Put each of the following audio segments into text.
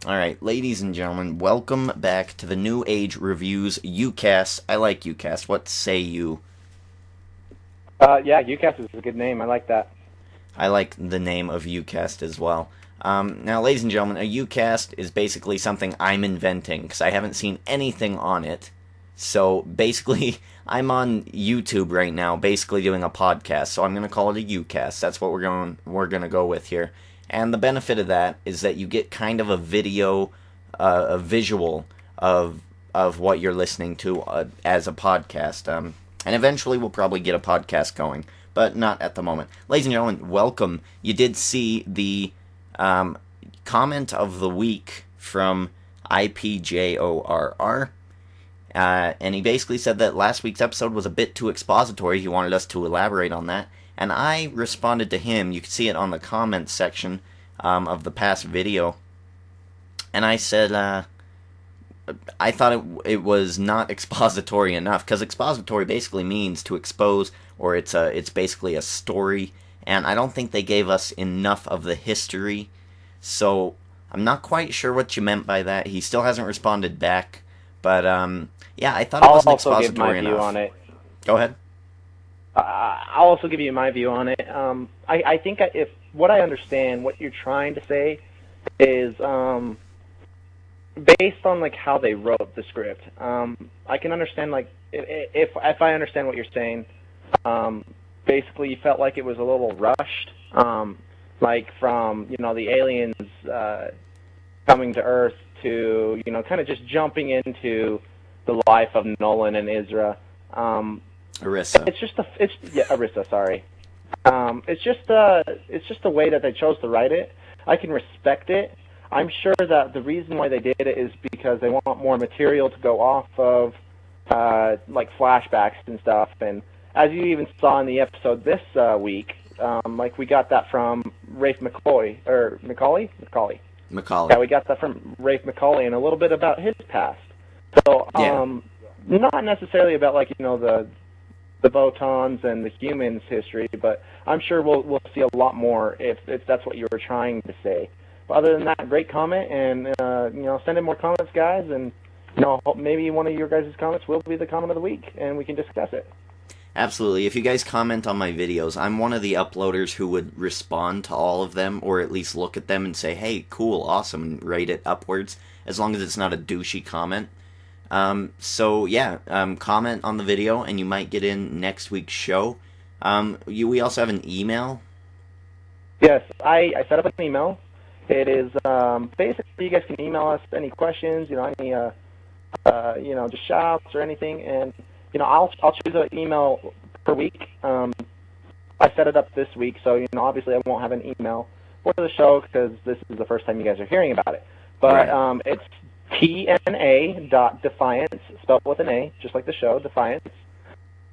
Alright, ladies and gentlemen, welcome back to the New Age Reviews YOUCAST. I like YOUCAST. What say you? Yeah, UCAST is a good name. I like that. I like the name of YOUCAST as well. Now, ladies and gentlemen, a YOUCAST is basically something I'm inventing, because I haven't seen anything on it. So, basically, I'm on YouTube right now, basically doing a podcast, so I'm going to call it a YOUCAST. That's what we're going to go with here. And the benefit of that is that you get kind of a video, a visual of what you're listening to as a podcast. And eventually we'll probably get a podcast going, but not at the moment. Ladies and gentlemen, welcome. You did see the comment of the week from IPJORR. And he basically said that last week's episode was a bit too expository. He wanted us to elaborate on that. And I responded to him. You can see it on the comments section of the past video. And I said, I thought it was not expository enough. Because expository basically means to expose, or it's basically a story. And I don't think they gave us enough of the history. So I'm not quite sure what you meant by that. He still hasn't responded back. But, yeah, I thought it wasn't expository enough. I'll also give my view on it. Go ahead. I'll also give you my view on it. I think if what I understand, what you're trying to say is based on like how they wrote the script. I can understand like if I understand what you're saying. Basically, you felt like it was a little rushed, like from the aliens coming to Earth to kind of just jumping into the life of Nolan and ERISA. ERISA. ERISA. Sorry. It's just the way that they chose to write it. I can respect it. I'm sure that the reason why they did it is because they want more material to go off of, like flashbacks and stuff. And as you even saw in the episode this week, like we got that from Rafe Macaulay. Macaulay. Yeah, we got that from Rafe Macaulay and a little bit about his past. So, not necessarily about like the Photons and the humans' history, but I'm sure we'll see a lot more if that's what you were trying to say. But other than that, great comment, and send in more comments, guys, and maybe one of your guys' comments will be the comment of the week, and we can discuss it. Absolutely. If you guys comment on my videos, I'm one of the uploaders who would respond to all of them, or at least look at them and say, hey, cool, awesome, and rate it upwards, as long as it's not a douchey comment. So yeah, comment on the video, and you might get in next week's show. We also have an email. Yes, I set up an email. It is basically you guys can email us any questions, any just shouts or anything, and I'll choose an email per week. I set it up this week, so obviously I won't have an email for the show because this is the first time you guys are hearing about it. But right. It's tna.defiance, spelled with an A, just like the show, Defiance,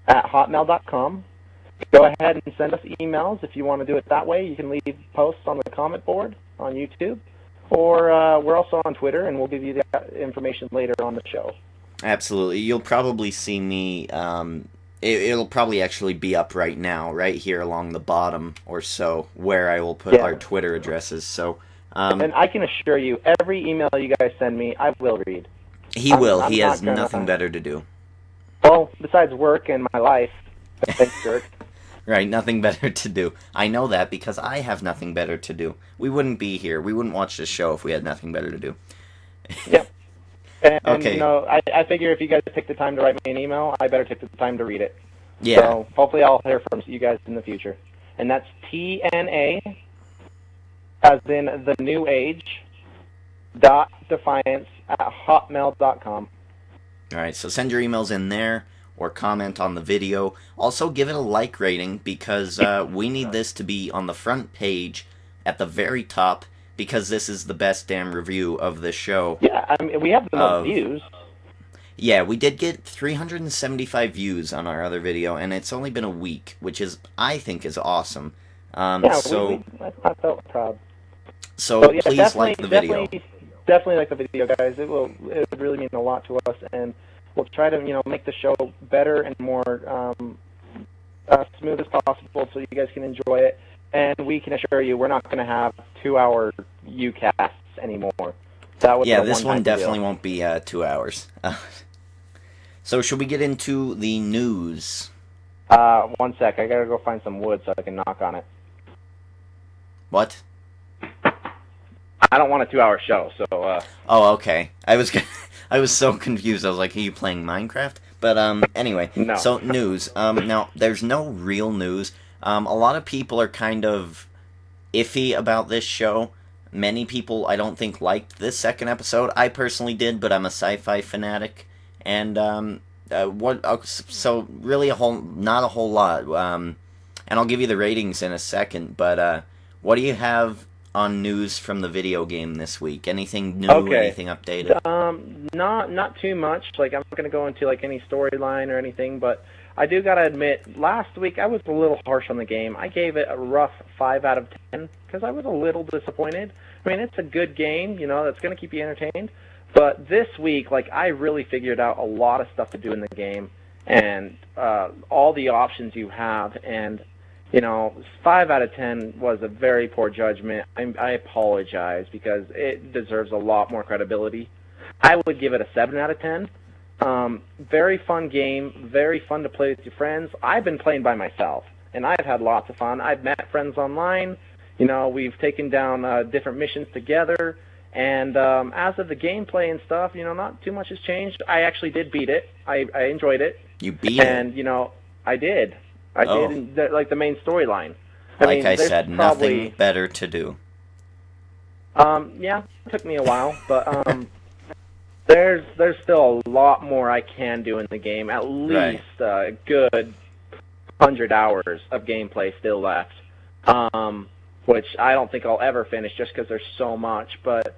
at hotmail.com. Go ahead and send us emails if you want to do it that way. You can leave posts on the comment board on YouTube, or we're also on Twitter, and we'll give you that information later on the show. Absolutely. You'll probably see me, it'll probably actually be up right now, right here along the bottom or so, where I will put our Twitter addresses. So, and I can assure you, every email you guys send me, I will read. He has nothing better to do. Well, besides work and my life. Thanks, jerk. Right, nothing better to do. I know that because I have nothing better to do. We wouldn't be here. We wouldn't watch this show if we had nothing better to do. Yep. And, okay. I figure if you guys take the time to write me an email, I better take the time to read it. Yeah. So hopefully I'll hear from you guys in the future. And that's TNA, as in the New Age, .defiance at hotmail.com. All right, so send your emails in there or comment on the video. Also, give it a like rating because we need this to be on the front page at the very top because this is the best damn review of the show. Yeah, I mean, we have the most views. Yeah, we did get 375 views on our other video, and it's only been a week, which I think is awesome. I felt proud. So yeah, please like the video. Definitely like the video, guys. It would really mean a lot to us, and we'll try to make the show better and more smooth as possible, so you guys can enjoy it. And we can assure you, we're not going to have 2-hour UCasts anymore. That would Yeah, be a this one one-time definitely deal. won't be 2 hours. So should we get into the news? One sec. I gotta go find some wood so I can knock on it. What? I don't want a 2-hour show, so. Oh, okay. I was so confused. I was like, "Are you playing Minecraft?" But anyway. No. So news. Now there's no real news. A lot of people are kind of iffy about this show. Many people, I don't think, liked this second episode. I personally did, but I'm a sci-fi fanatic, and so really not a whole lot. And I'll give you the ratings in a second. But what do you have on news from the video game this week? Anything new? Okay. Anything updated? Not too much. Like, I'm not gonna go into like any storyline or anything, but I do gotta admit, last week I was a little harsh on the game. I gave it a rough 5 out of 10 because I was a little disappointed. I mean, it's a good game, that's gonna keep you entertained. But this week, like, I really figured out a lot of stuff to do in the game, and all the options you have, and 5 out of 10 was a very poor judgment. I apologize because it deserves a lot more credibility. I would give it a 7 out of 10. Very fun game, very fun to play with your friends. I've been playing by myself, and I've had lots of fun. I've met friends online. We've taken down different missions together. And as of the gameplay and stuff, not too much has changed. I actually did beat it. I enjoyed it. You beat it? And, I did. I did, in the main storyline. Like I said, nothing better to do. Yeah, it took me a while, but there's still a lot more I can do in the game. At least a good 100 hours of gameplay still left, which I don't think I'll ever finish just because there's so much. But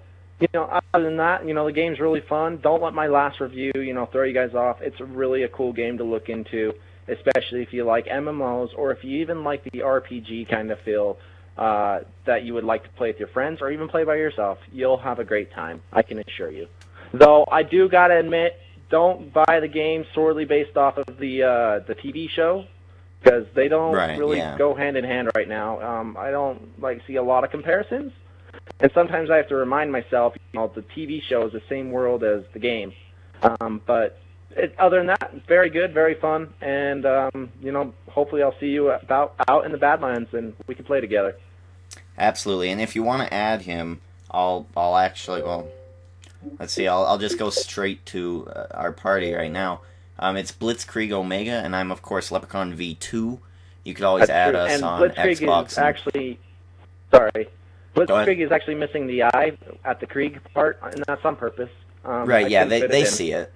other than that, the game's really fun. Don't let my last review, throw you guys off. It's really a cool game to look into, especially if you like MMOs or if you even like the RPG kind of feel that you would like to play with your friends or even play by yourself. You'll have a great time, I can assure you. Though I do gotta admit, don't buy the game solely based off of the TV show, because they don't really go hand in hand right now. I don't see a lot of comparisons, and sometimes I have to remind myself, the TV show is the same world as the game. But other than that, very good, very fun, and hopefully I'll see you out in the Badlands and we can play together. Absolutely, and if you want to add him, I'll actually, let's see, I'll just go straight to our party right now. It's Blitzkrieg Omega, and I'm, of course, Leprechaun V2. You could always add us and on Blitzkrieg Xbox. Is actually, sorry. Blitzkrieg is actually missing the eye at the Krieg part, and that's on purpose. Right, yeah, they see it.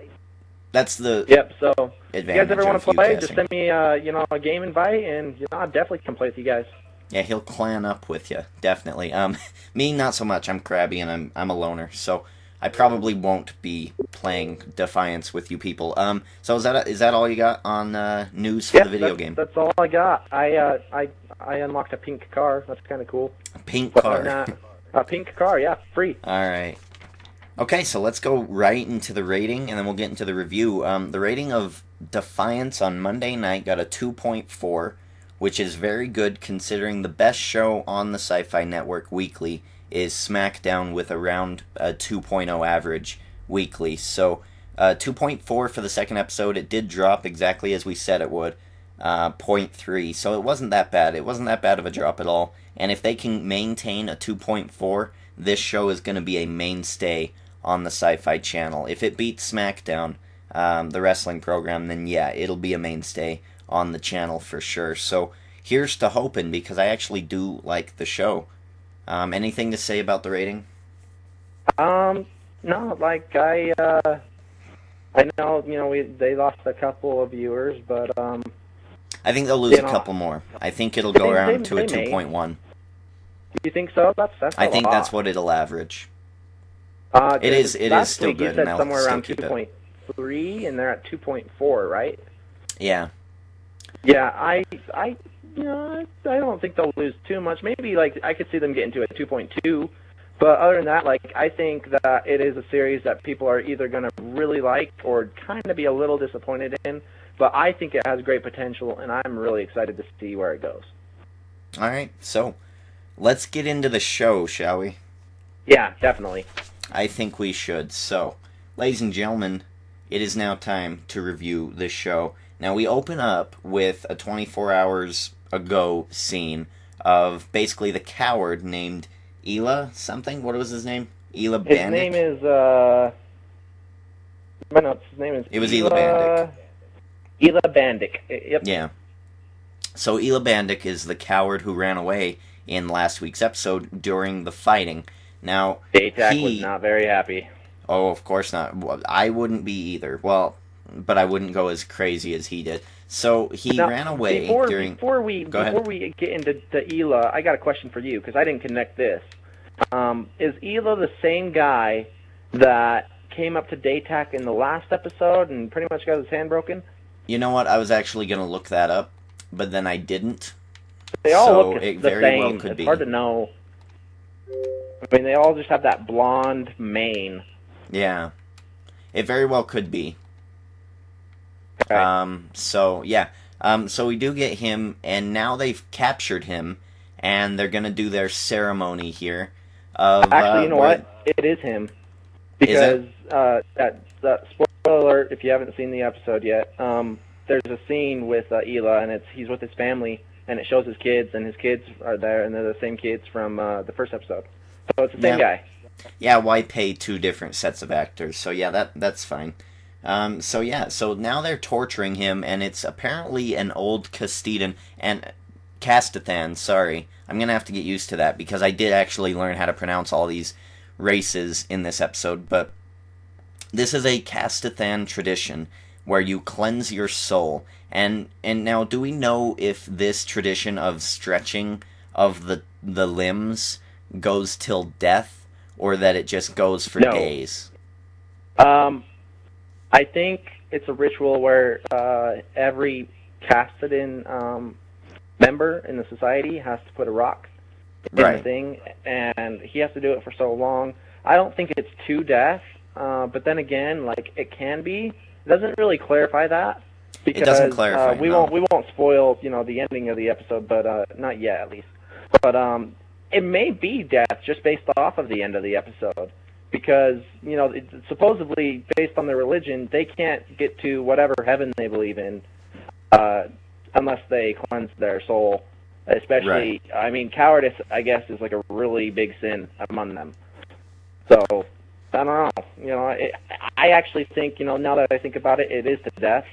That's the so advantage. If you guys ever want to play, just UCasting. send me a game invite, and I'll definitely come play with you guys. Yeah, he'll clan up with you, definitely. Me, not so much. I'm crabby, and I'm a loner, so I probably won't be playing Defiance with you people. So is that all you got on news for the video game? That's all I got. I unlocked a pink car. That's kind of cool. A pink car. A pink car, yeah, free. All right. Okay, so let's go right into the rating, and then we'll get into the review. The rating of Defiance on Monday night got a 2.4, which is very good considering the best show on the Sci-Fi Network weekly is SmackDown with around a 2.0 average weekly. So 2.4 for the second episode. It did drop exactly as we said it would, 0.3. So it wasn't that bad. It wasn't that bad of a drop at all. And if they can maintain a 2.4, this show is going to be a mainstay on the Sci-Fi Channel. If it beats SmackDown, the wrestling program, then yeah, it'll be a mainstay on the channel for sure. So here's to hoping, because I actually do like the show. Anything to say about the rating? No, I know, they lost a couple of viewers, but I think they'll lose a couple more. I think it'll go around to a 2.1. Do you think so? That's I think that's what it'll average. It is still good, and I'll somewhere still around keep 2.3, and they're at 2.4, right? Yeah. Yeah, I don't think they'll lose too much. Maybe I could see them getting to a 2.2, but other than that, I think that it is a series that people are either going to really like or kind of be a little disappointed in. But I think it has great potential, and I'm really excited to see where it goes. All right, so let's get into the show, shall we? Yeah, definitely. I think we should. So, ladies and gentlemen, it is now time to review this show. Now, we open up with a 24 hours ago scene of basically the coward named Ela something. What was his name? Ela Bandic? His name is, my notes, his name is... It was Ela Bandic. Ela Bandic, yep. Yeah. So Ela Bandic is the coward who ran away in last week's episode during the fighting. Now, Daytak was not very happy. Oh, of course not. I wouldn't be either. Well, but I wouldn't go as crazy as he did. So he ran away during... Before we get into Ela, I got a question for you, because I didn't connect this. Is Ela the same guy that came up to Daytak in the last episode and pretty much got his hand broken? You know what? I was actually going to look that up, but then I didn't. They all so look it the very same. Well could it's be. Hard to know. I mean, they all just have that blonde mane. Yeah. It very well could be. Okay. So, yeah. So we do get him, and now they've captured him, and they're going to do their ceremony here. Actually, you know what? It is him. Because, that spoiler alert, if you haven't seen the episode yet, there's a scene with Ela, and he's with his family, and it shows his kids, and his kids are there, and they're the same kids from the first episode. So it's the same guy. Yeah, why pay two different sets of actors? So yeah, that's fine. So now they're torturing him, and it's apparently an old Castathan, sorry. I'm gonna have to get used to that, because I did actually learn how to pronounce all these races in this episode, but this is a Castathan tradition where you cleanse your soul. And now, do we know if this tradition of stretching of the limbs goes till death, or that it just goes for days? I think it's a ritual where every Castathan member in the society has to put a rock in the thing, and he has to do it for so long. I don't think it's to death, but then again, like, it can be. It doesn't really clarify that. Because, it doesn't clarify. We won't spoil, the ending of the episode, but not yet, at least. But it may be death just based off of the end of the episode, because supposedly based on their religion, they can't get to whatever heaven they believe in unless they cleanse their soul. Especially, I mean, cowardice, I guess, is like a really big sin among them. So I don't know. I actually think, now that I think about it, it is to death.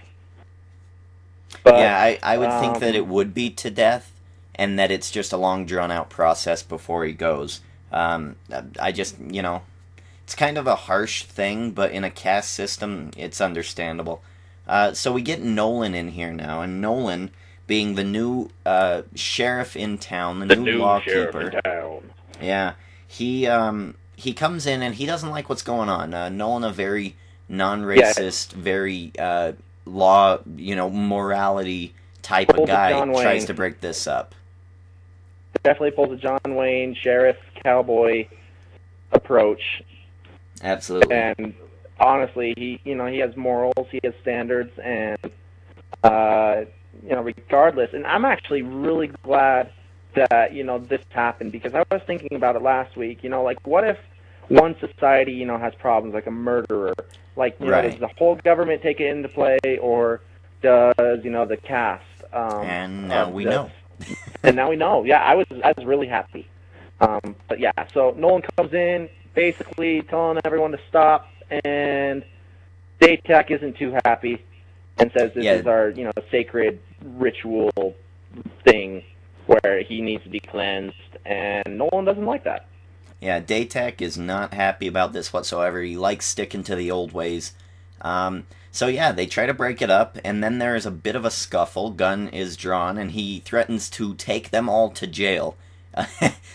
But, yeah, I would think that it would be to death, and that it's just a long, drawn-out process before he goes. I just, it's kind of a harsh thing, but in a caste system, it's understandable. So we get Nolan in here now, and Nolan, being the new sheriff in town, the new lawkeeper. Sheriff in town. Yeah, he comes in, and he doesn't like what's going on. Nolan, a very non-racist, very law, morality type of guy, tries to break this up. Definitely pulls a John Wayne, sheriff, cowboy approach. Absolutely. And honestly, he has morals, he has standards, and regardless. And I'm actually really glad that this happened, because I was thinking about it last week. Like, what if one society has problems, like a murderer? Like, does the whole government take it into play, or does the caste? And now we know. And now we know. Yeah, I was really happy. But yeah, so Nolan comes in, basically telling everyone to stop, and Daytak isn't too happy, and says this is our sacred ritual thing where he needs to be cleansed, and Nolan doesn't like that. Yeah, Daytak is not happy about this whatsoever. He likes sticking to the old ways. So yeah, they try to break it up, and then there is a bit of a scuffle. Gun is drawn, and he threatens to take them all to jail.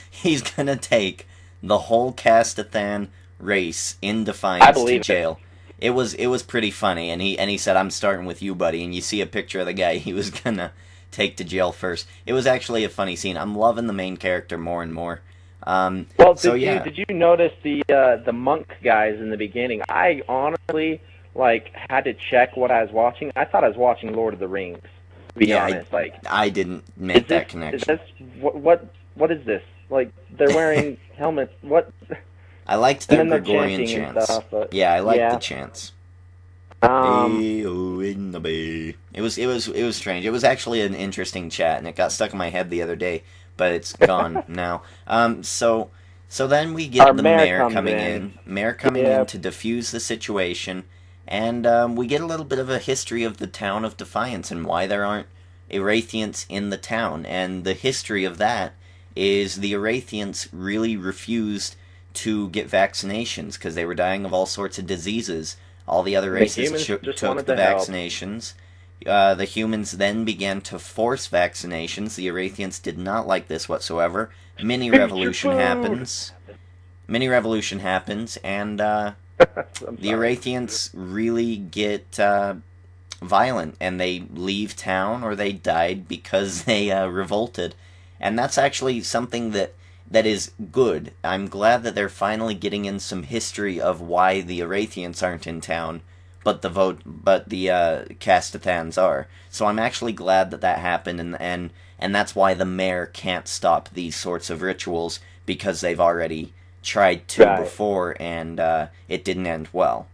He's gonna take the whole Castathan race in Defiance to jail. It was pretty funny, and he said, "I'm starting with you, buddy." And you see a picture of the guy he was gonna take to jail first. It was actually a funny scene. I'm loving the main character more and more. Did you notice the monk guys in the beginning? I honestly had to check what I was watching. I thought I was watching Lord of the Rings. To be honest, I didn't make that connection. What is this? Like, they're wearing helmets. What? I liked And their then the Gregorian chanting and chants. stuff, but Yeah, I liked yeah. the chants. Um, Bay-o in the bay. It was strange. It was actually an interesting chat, and it got stuck in my head the other day, but it's gone now. So then we our get the mayor mayor comes coming in. in, mayor coming Yeah, in to defuse the situation, and we get a little bit of a history of the town of Defiance and why there aren't Erathians in the town, and the history of that is the Erathians really refused to get vaccinations because they were dying of all sorts of diseases. All the other the races humans just took wanted the to help. vaccinations. The humans then began to force vaccinations. The Erathians did not like this whatsoever. Mini Eat your revolution food! happens. Mini revolution happens, and the I'm sorry. Erathians really get violent, and they leave town or they died because they revolted. And that's actually something that is good. I'm glad that they're finally getting in some history of why the Erathians aren't in town, but the Castathans are. So I'm actually glad that happened, and that's why the mayor can't stop these sorts of rituals, because they've already tried to Right. before, and it didn't end well.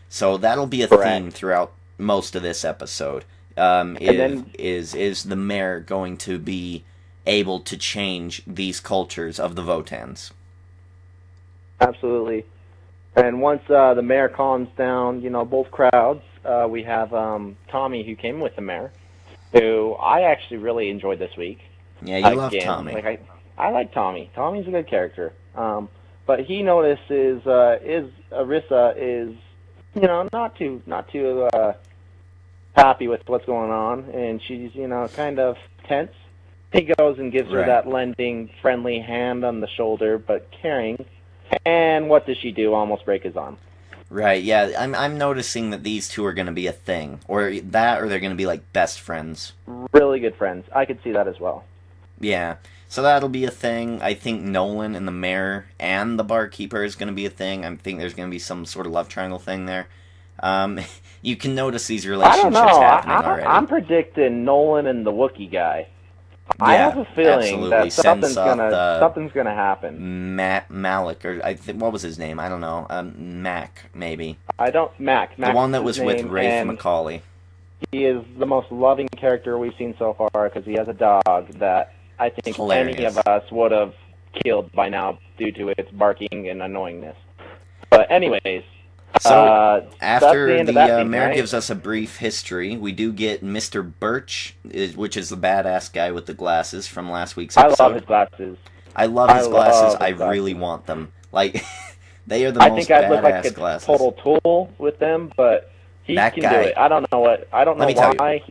So that'll be a Correct. theme throughout most of this episode. Is the mayor going to be able to change these cultures of the Votans? Absolutely. And once the mayor calms down, both crowds, we have Tommy, who came with the mayor, who I actually really enjoyed this week. Yeah, you love Again, Tommy. like I like Tommy. Tommy's a good character. But he notices is ERISA is not too happy with what's going on, and she's kind of tense. He goes and gives her Right. that lending, friendly hand on the shoulder, but caring. And what does she do? Almost break his arm. Right, yeah, I'm noticing that these two are going to be a thing. Or that, or they're going to be like best friends. Really good friends. I could see that as well. Yeah, so that'll be a thing. I think Nolan and the mayor and the barkeeper is going to be a thing. I think there's going to be some sort of love triangle thing there. You can notice these I don't relationships know. happening already. I'm predicting Nolan and the Wookiee guy. I Yeah, have a feeling absolutely. that something's Sense off something's gonna happen. Malik, or what was his name? I don't know. Mac, maybe. Mac. The one that is was his with name, Rafe and Macaulay. he is the most loving character we've seen so far because he has a dog that I think Hilarious. any of us would have killed by now due to its barking and annoyingness. But anyways, So that's after the end the of that scene, mayor right? gives us a brief history, we do get Mr. Birch, which is the badass guy with the glasses from last week's I episode. love his glasses. I love his glasses. love his I really glasses. want them. Like, they are the I most think I'd look like badass a glasses. total tool with them, but he That can guy- do it. I don't know Let me tell you. why.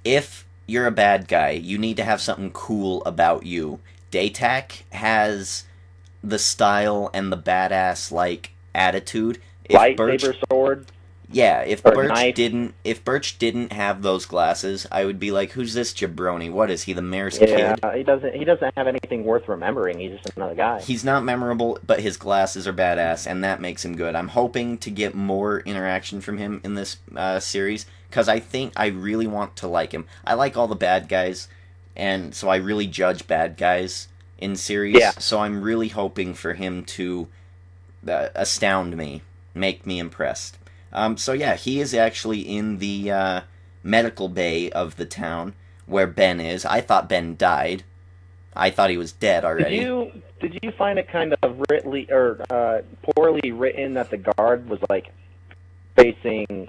If you're a bad guy, you need to have something cool about you. Daytak has the style and the badass like attitude. If Birch, Lightsaber sword. yeah, if or Birch knife. didn't have those glasses, I would be like, who's this jabroni? What is he, the mayor's Yeah, kid? he doesn't have anything worth remembering. He's just another guy. He's not memorable, but his glasses are badass, and that makes him good. I'm hoping to get more interaction from him in this series, because I think I really want to like him. I like all the bad guys, and so I really judge bad guys in series, Yeah. so I'm really hoping for him to astound me, make me impressed. So yeah, he is actually in the medical bay of the town where Ben is. I thought Ben died. I thought he was dead already. Did you find it kind of poorly written that the guard was like facing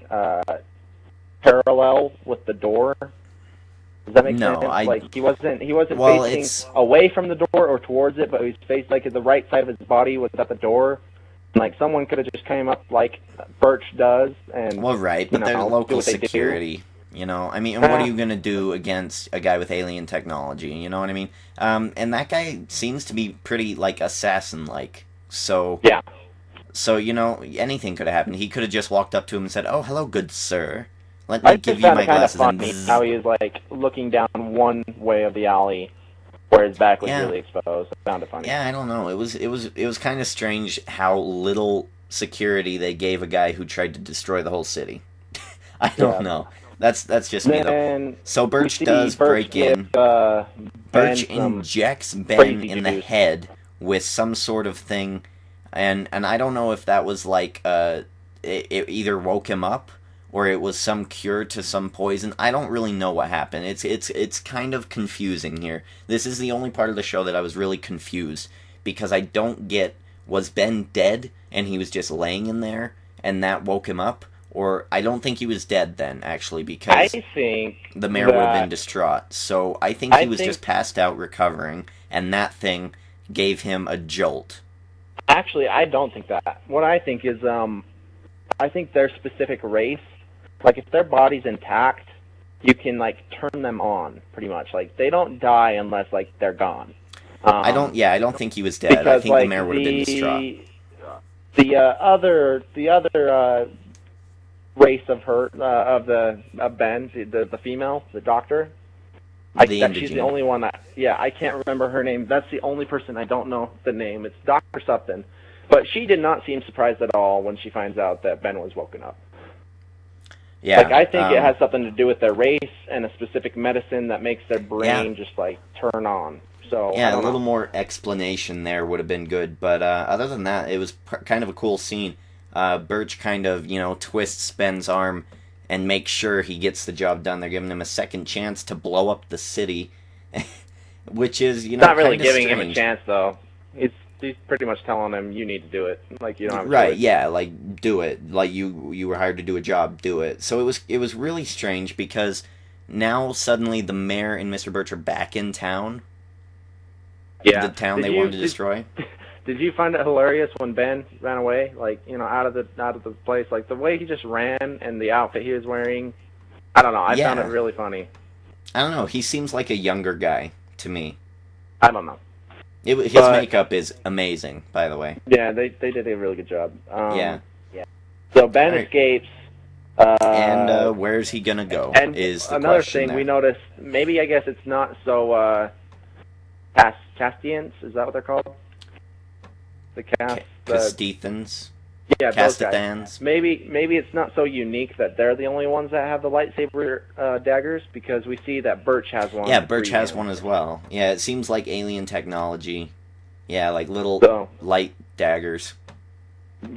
parallel with the door? Does that make No, sense? Like he wasn't Well, facing it's- away from the door or towards it, but he was faced like the right side of his body was at the door. Like someone could have just came up like Birch does and Well, right, but they're do local what they do. security. You know, I mean, and what are you going to do against a guy with alien technology? You know what I mean? And that guy seems to be pretty, like, assassin-like. So, Yeah. so anything could have happened. He could have just walked up to him and said, "Oh, hello, good sir. Let me I give just you found my it kind of glasses." And funny bzzz." how he was like looking down one way of the alley where his back was Yeah. really exposed. I found it funny. Yeah, I don't know. It was kind of strange how little security they gave a guy who tried to destroy the whole city. I don't Yeah. know. That's just me though. Then So we Birch see does Birch break in. give, Ben Birch some injects Ben crazy in the juice. head with some sort of thing. And I don't know if that was like it either woke him up or it was some cure to some poison. I don't really know what happened. It's kind of confusing here. This is the only part of the show that I was really confused because I don't get, was Ben dead and he was just laying in there and that woke him up? Or I don't think he was dead then, actually, because I think the mayor would have been distraught. So I think he was just passed out recovering, and that thing gave him a jolt. Actually, I don't think that. What I think is, I think their specific race, like if their body's intact, you can like turn them on, pretty much. Like they don't die unless like they're gone. I don't think he was dead. I think like, the mayor would have been distraught. The other race of her of Ben, the female, the doctor. She's the only one that, I can't remember her name. That's the only person I don't know the name. It's Dr. something. But she did not seem surprised at all when she finds out that Ben was woken up. Yeah. Like, I think it has something to do with their race and a specific medicine that makes their brain just, like, turn on. So yeah, a little more explanation there would have been good. But other than that, it was kind of a cool scene. Birch kind of, twists Ben's arm and makes sure he gets the job done. They're giving him a second chance to blow up the city, which is, not really giving strange. him a chance, though. He's pretty much telling him, you need to do it. Like, you don't have to right, do it. yeah, like, do it. Like, you were hired to do a job, do it. So it was really strange because now suddenly the mayor and Mr. Birch are back in town. Yeah. The town they wanted to destroy. Did you find it hilarious when Ben ran away, like, out of the place, like the way he just ran and the outfit he was wearing? I don't know. I found it really funny. I don't know. He seems like a younger guy to me. I don't know. His makeup is amazing, by the way. Yeah, they did a really good job. Yeah. So Ben escapes. And where's he gonna go? And is the another question thing there. we noticed. Maybe I guess it's not so Castians. Is that what they're called? The cast. Castethans. Yeah, those guys. Castethans. Maybe it's not so unique that they're the only ones that have the lightsaber daggers, because we see that Birch has one. Yeah, Birch has one as well. Yeah, it seems like alien technology. Yeah, like little light daggers.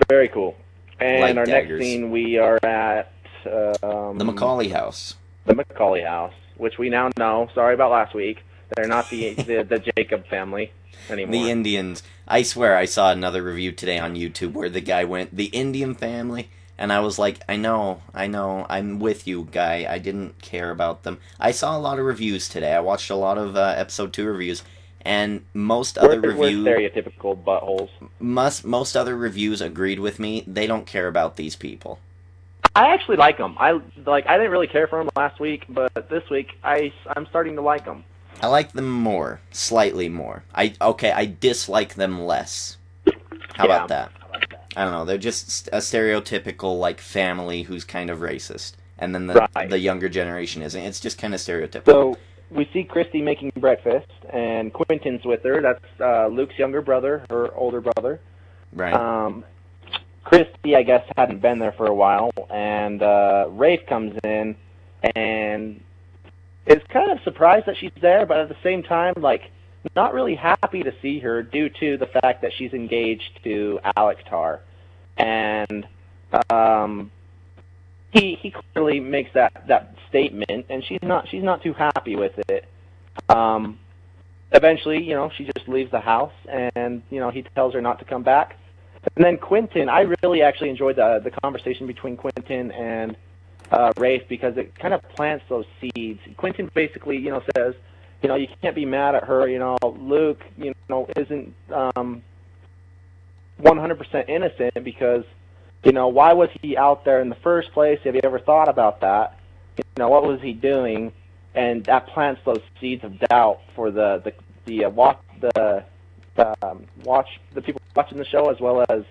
Very cool. And light our daggers. next scene, we are at the Macaulay house. The Macaulay house, which we now know. Sorry about last week. They're not the Jacob family anymore. The Indians. I swear I saw another review today on YouTube where the guy went, the Indian family, and I was like, I know, I'm with you, guy. I didn't care about them. I saw a lot of reviews today. I watched a lot of episode 2 reviews, and most other reviews... We're stereotypical buttholes. Most other reviews agreed with me. They don't care about these people. I actually like them. I didn't really care for them last week, but this week I'm starting to like them. I like them more, slightly more. I dislike them less. How about that? I don't know. They're just a stereotypical like family who's kind of racist, and then the younger generation isn't. It's just kind of stereotypical. So we see Christy making breakfast, and Quentin's with her. That's Luke's younger brother, her older brother. Right. Christy, I guess, hadn't been there for a while, and Rafe comes in and is kind of surprised that she's there, but at the same time, like, not really happy to see her due to the fact that she's engaged to Alec Tar. And he clearly makes that statement, and she's not too happy with it. Eventually, she just leaves the house, and he tells her not to come back. And then Quentin, I really actually enjoyed the conversation between Quentin and Rafe, because it kind of plants those seeds. Quentin basically, says, you can't be mad at her. Luke, isn't 100% innocent, because, why was he out there in the first place? Have you ever thought about that? What was he doing? And that plants those seeds of doubt for the people watching the show, as well as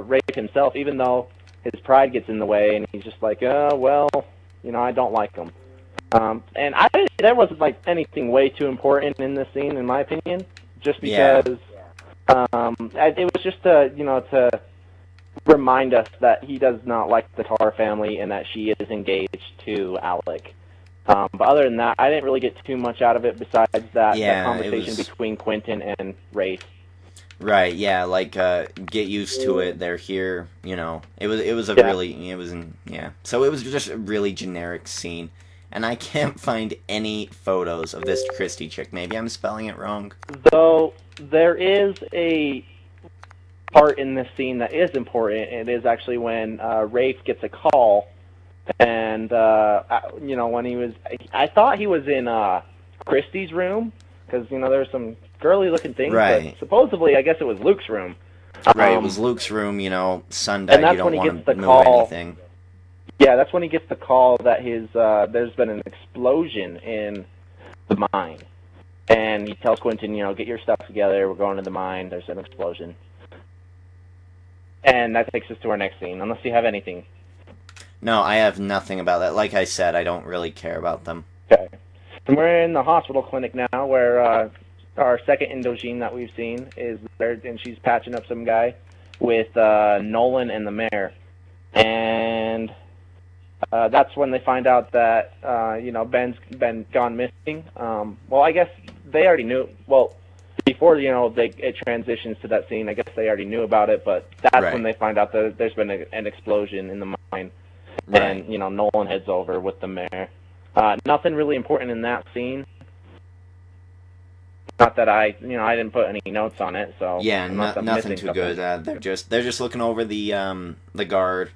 Rafe himself, even though his pride gets in the way, and he's just like, I don't like him. And there wasn't like anything way too important in this scene, in my opinion, just because it was just to remind us that he does not like the Tar family and that she is engaged to Alec. But other than that, I didn't really get too much out of it besides that conversation between Quentin and Rafe. Right, yeah, like, get used to it, they're here, you know. It was a Yeah. really, it was, yeah. So it was just a really generic scene. And I can't find any photos of this Christy chick. Maybe I'm spelling it wrong. Though there is a part in this scene that is important. It is actually when Rafe gets a call, and you know, when he was, I thought he was in Christy's room, because you know there were some girly looking things, Right. but supposedly I guess it was Luke's room. Right, it was Luke's room, you know, son and died, that's you don't when he want gets to the move call. anything. Yeah, that's when he gets the call that his there's been an explosion in the mine. And he tells Quentin, you know, get your stuff together, we're going to the mine, there's an explosion. And that takes us to our next scene, unless you have anything. No, I have nothing about that. Like I said, I don't really care about them. Okay. And we're in the hospital clinic now, where our second Indogene that we've seen is there, and she's patching up some guy with Nolan and the Mayor. And that's when they find out that, you know, Ben's been gone missing. Well, I guess they already knew. Well, before, you know, it transitions to that scene, I guess they already knew about it, but that's Right. when they find out that there's been an explosion in the mine. Right. And, you know, Nolan heads over with the Mayor. Nothing really important in that scene. Not that I didn't put any notes on it, so Yeah, unless I'm nothing missing too something. good. They're just looking over the guard,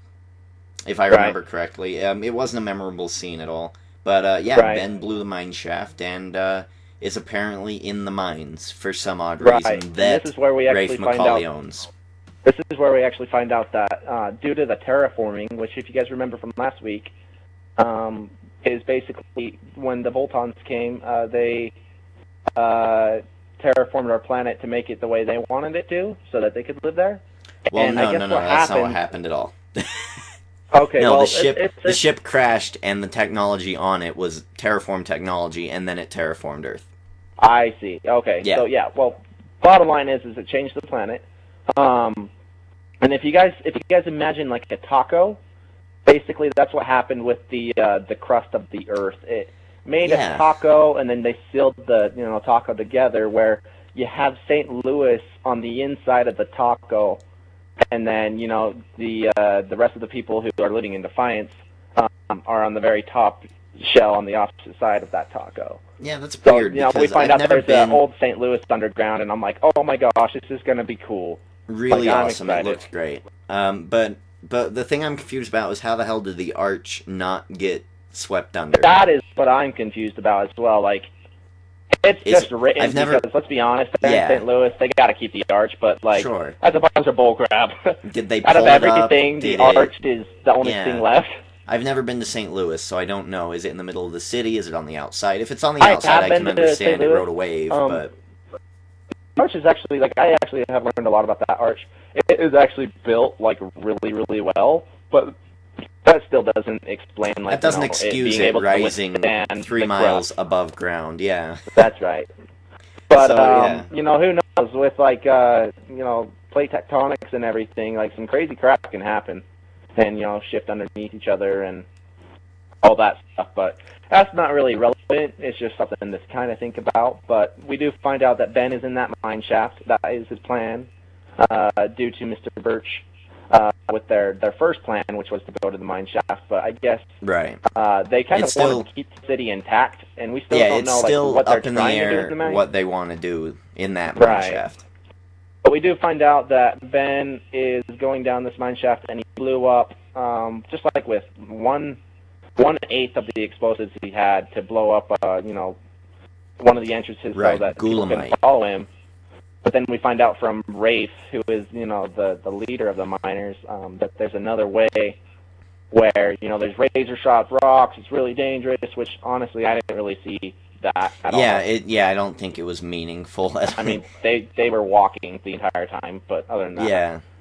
if I remember Right. correctly. It wasn't a memorable scene at all. But yeah, Right. Ben blew the mine shaft and is apparently in the mines for some odd Right. reason And that this is where we actually Rafe find McCauley out. owns. This is where we actually find out that due to the terraforming, which if you guys remember from last week, is basically when the Voltons came, they terraformed our planet to make it the way they wanted it to, so that they could live there. Well, and no, I guess no, no, what that's not what happened. happened at all. Okay, No, well, the ship crashed, and the technology on it was terraform technology, and then it terraformed Earth. I see. Okay, Yeah. so yeah, well, bottom line is it changed the planet. And if you guys imagine like a taco, basically that's what happened with the crust of the Earth. It made Yeah. a taco, and then they sealed the taco together, where you have St. Louis on the inside of the taco, and then the rest of the people who are living in Defiance are on the very top shell on the opposite side of that taco. Yeah, that's So weird, we because find I've out never there's been... an old St. Louis underground, and I'm like, oh my gosh, this is gonna be cool. Really Like, I'm awesome. It excited. looked great. But the thing I'm confused about is how the hell did the arch not get swept under? That is what I'm confused about as well. Like, it's just written I've never- because, let's be honest, they're Yeah. in St. Louis, they gotta keep the arch, but like, Sure. that's a bunch of bullcrap. Did they Out pull of it up? everything, the Did it- arch is the only Yeah. thing left. I've never been to St. Louis, so I don't know. Is it in the middle of the city? Is it on the outside? If it's on the I outside, have I been can to understand St. it Louis. rode a wave, but... The arch is actually, like, I actually have learned a lot about that arch. It is actually built, like, really, really well, but that still doesn't explain, like, That doesn't it excuse being it able to rising withstand 3 the miles crust. above ground, yeah. That's right. But, So, yeah. who knows, with, like, plate tectonics and everything, like, some crazy crap can happen and, shift underneath each other and all that stuff, but that's not really relevant. It's just something to kind of think about. But we do find out that Ben is in that mine shaft. That is his plan, due to Mr. Birch, with their first plan, which was to go to the mine shaft. But I guess Right. they kind It's of want still- to keep the city intact, and we still Yeah, don't it's know still what they're up in the trying to do air with the mine. what they want to do in that mine Right. shaft. But we do find out that Ben is going down this mine shaft, and he blew up, just like with 1/8 of the explosives he had to blow up, one of the entrances Right, so that people Goulamite. couldn't follow him. But then we find out from Rafe, who is, the leader of the miners, that there's another way where, there's razor-sharp rocks, it's really dangerous, which honestly I didn't really see that at all. I don't think it was meaningful. I mean, they were walking the entire time, but other than that.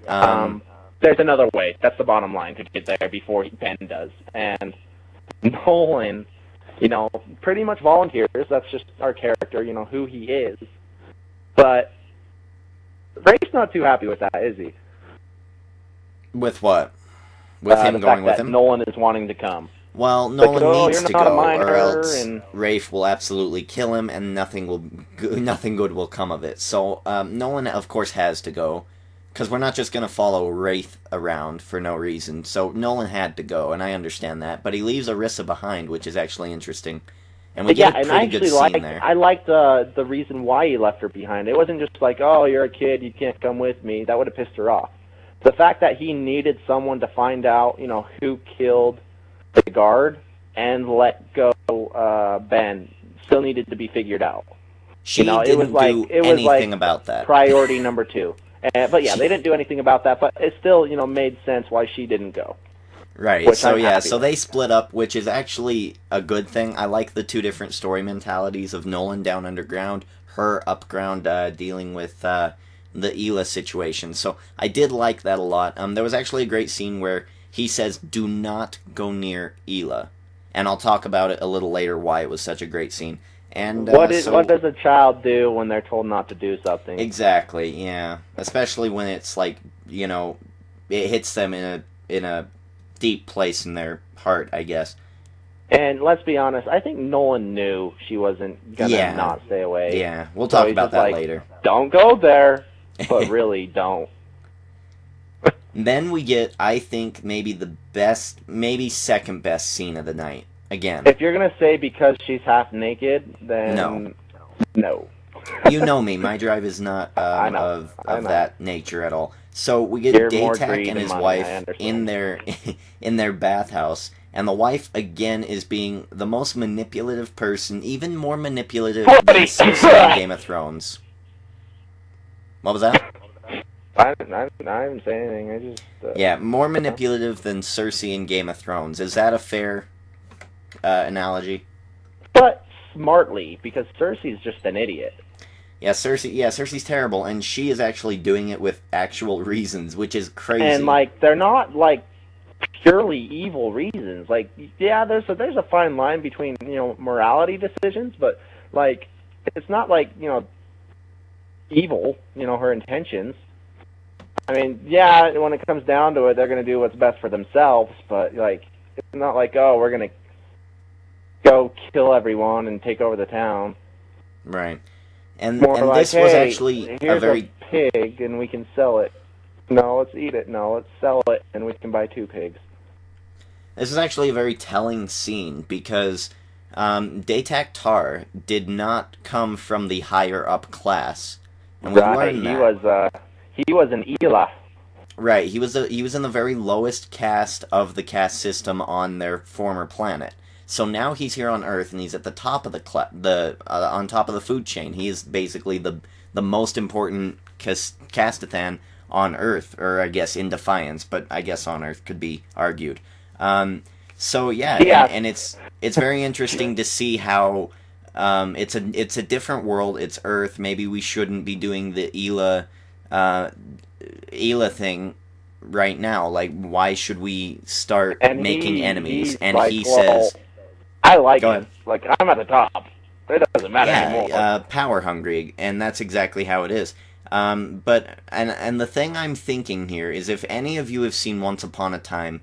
Yeah. There's another way. That's the bottom line, to get there before Ben does. And Nolan, pretty much volunteers. That's just our character, who he is. But Rafe's not too happy with that, is he? With what? With him the going fact with that him? Nolan is wanting to come. Well, Nolan needs you're to not a go, minor, or else and Rafe will absolutely kill him, and nothing good will come of it. So Nolan, of course, has to go, because we're not just going to follow Rafe around for no reason. So Nolan had to go, and I understand that, but he leaves ERISA behind, which is actually interesting, and we get a pretty good scene there. I liked the reason why he left her behind. It wasn't just like, oh, you're a kid, you can't come with me. That would have pissed her off. The fact that he needed someone to find out, who killed the guard and let go Ben still needed to be figured out. She didn't do anything about that. Priority number 2. But yeah, they didn't do anything about that, but it still, made sense why she didn't go. Right, so they split up, which is actually a good thing. I like the two different story mentalities of Nolan down underground, her upground dealing with the Hila situation. So I did like that a lot. There was actually a great scene where he says, do not go near Hila. And I'll talk about it a little later why it was such a great scene. And what does a child do when they're told not to do something? Exactly, yeah. Especially when it's like, it hits them in a deep place in their heart, I guess. And let's be honest, I think Nolan knew she wasn't gonna not stay away. Yeah, we'll talk about that later. Don't go there, but really don't. Then we get, I think, maybe the best, maybe second best scene of the night. Again. If you're gonna say because she's half naked, then no. You know me, my drive is not of that nature at all. So we get Daytak and his wife in their bathhouse, and the wife again is being the most manipulative person, even more manipulative than Cersei in Game of Thrones. What was that? I didn't say anything. I just more manipulative than Cersei in Game of Thrones. Is that a fair analogy? But smartly, because Cersei's just an idiot. Cersei's terrible, and she is actually doing it with actual reasons, which is crazy. And they're not purely evil reasons. There's a fine line between morality decisions, but it's not evil. Her intentions. I mean, when it comes down to it, they're going to do what's best for themselves, but it's not we're going to go kill everyone and take over the town. Right. And this was actually a pig and we can sell it. No, let's eat it. No, let's sell it and we can buy 2 pigs. This is actually a very telling scene because Daytak Tar did not come from the higher up class, and we learned that. He was an Ela. Right, he was in the very lowest caste of the caste system on their former planet. So now he's here on Earth, and he's at the top of on top of the food chain. He is basically the most important Castathan on Earth, or I guess in Defiance, but I guess on Earth could be argued. And it's very interesting to see how it's a different world. It's Earth. Maybe we shouldn't be doing the Hila thing right now. Why should we start making enemies? And he says, I like it. I'm at the top. It doesn't matter anymore. Power hungry, and that's exactly how it is. But the thing I'm thinking here is, if any of you have seen Once Upon a Time,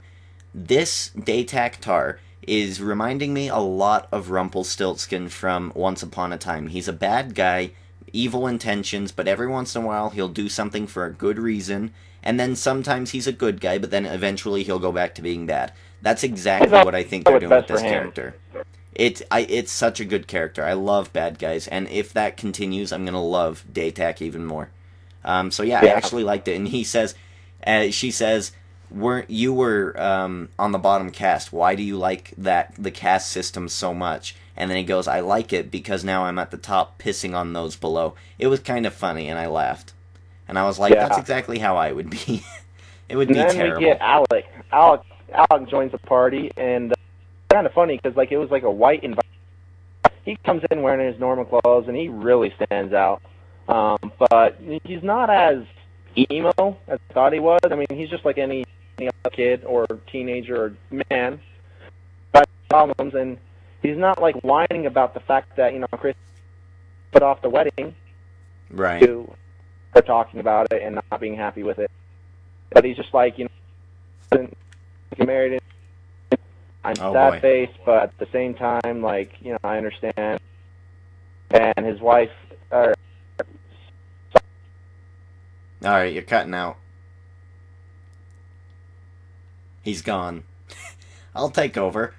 this Daytak Tar is reminding me a lot of Rumpelstiltskin from Once Upon a Time. He's a bad guy, evil intentions, but every once in a while he'll do something for a good reason, and then sometimes he's a good guy, but then eventually he'll go back to being bad. That's exactly what I think they're doing with this character. It's such a good character. I love bad guys, and if that continues, I'm gonna love Daytak even more. I actually liked it. And she says, you were on the bottom caste. Why do you like the caste system so much? And then he goes, I like it because now I'm at the top pissing on those below. It was kind of funny, and I laughed. And I was like, that's exactly how I would be. It would be terrible. And then we get Alec. Alec joins the party, and it's kind of funny because it was a white environment. He comes in wearing his normal clothes, and he really stands out. But he's not as emo as I thought he was. I mean, he's just like any other kid or teenager or man. Got problems, and he's not whining about the fact that Chris put off the wedding. Right. They're talking about it and not being happy with it. But he's just get married. I'm Oh, sad boy. faced, but at the same time, like, I understand. And his wife, Alright, you're cutting out. He's gone. I'll take over.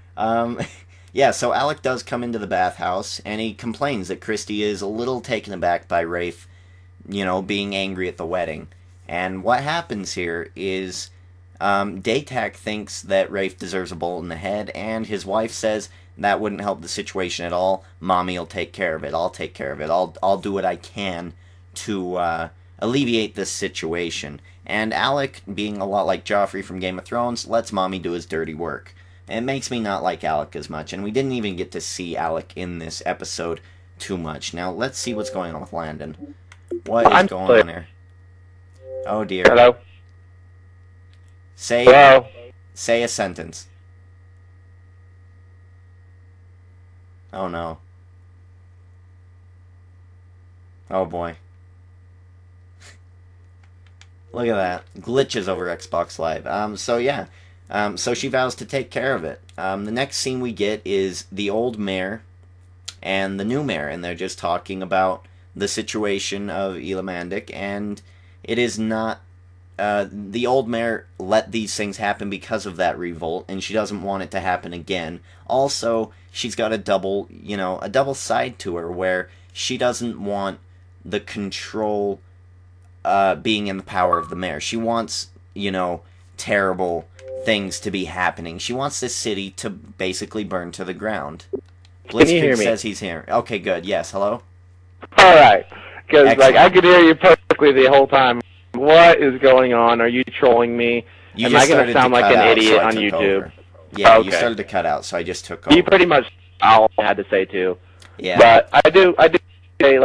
Yeah, so Alec does come into the bathhouse, and he complains that Christy is a little taken aback by Rafe, being angry at the wedding. And what happens here is Daytak thinks that Rafe deserves a bullet in the head, and his wife says that wouldn't help the situation at all. Mommy'll take care of it. I'll take care of it. I'll do what I can to alleviate this situation. And Alec, being a lot like Joffrey from Game of Thrones, lets Mommy do his dirty work. And it makes me not like Alec as much, and we didn't even get to see Alec in this episode too much. Now, let's see what's going on with Landon. What is going on here? Oh, dear. hello? Say Hello? Say a sentence. Oh, no. Oh, boy. Look at that. Glitches over Xbox Live. So she vows to take care of it. The next scene we get is the old mayor and the new mayor, and they're just talking about the situation of Elamandic, and it is not... the old mayor let these things happen because of that revolt, and she doesn't want it to happen again. Also, she's got a double side to her, where she doesn't want the control being in the power of the mayor. She wants, terrible things to be happening. She wants this city to basically burn to the ground. Can you hear Blitzkrieg me? says he's here. Okay, good. Yes, hello? Alright. Because, Excellent. I could hear you perfectly the whole time. What is going on? Are you trolling me? You Am just I going started to sound to like cut an out, idiot so I on took YouTube? over. Yeah, you Okay. started to cut out, so I just took over. You pretty much all I had to say, too. Yeah. But I do say,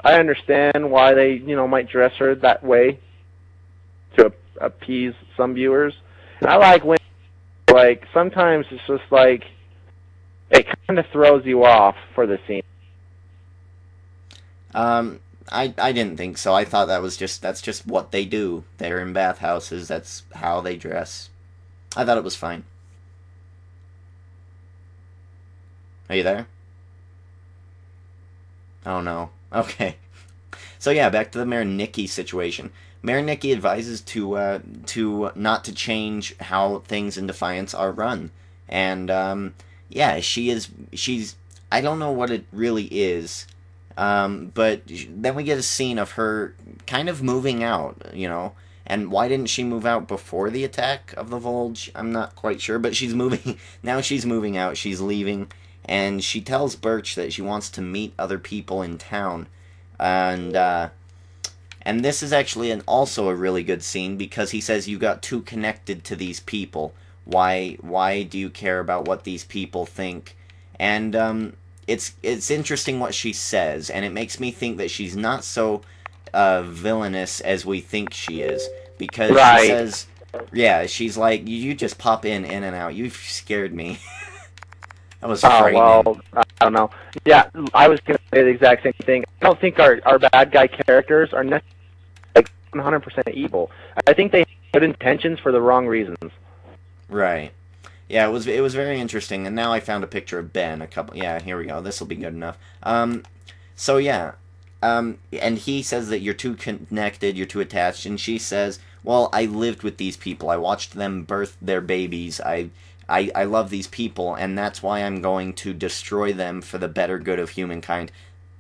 I understand why they, might dress her that way to appease some viewers. And I like when, sometimes it's just it kind of throws you off for the scene. I didn't think so. I thought that's just what they do. They're in bathhouses. That's how they dress. I thought it was fine. Are you there? Oh no. Okay. So yeah, back to the Mayor Nikki situation. Mayor Nikki advises to not to change how things in Defiance are run, and yeah, she's I don't know what it really is, but then we get a scene of her kind of moving out, and why didn't she move out before the attack of the Volge? I'm not quite sure, but she's moving now. She's moving out. She's leaving, and she tells Birch that she wants to meet other people in town, and this is actually also a really good scene because he says you got too connected to these people. Why do you care about what these people think? And it's interesting what she says, and it makes me think that she's not so villainous as we think she is, because Right. she says, yeah, she's like, you just pop in and out. You've scared me. That was frightening. Well, I don't know. Yeah, I was going to say the exact same thing. I don't think our bad guy characters are necessarily 100% evil. I think they have good intentions for the wrong reasons. Right. Yeah, it was very interesting, and now I found a picture of Ben. Yeah, here we go. This will be good enough. So yeah, and he says that you're too connected, you're too attached, and she says, well, I lived with these people. I watched them birth their babies. I love these people, and that's why I'm going to destroy them for the better good of humankind.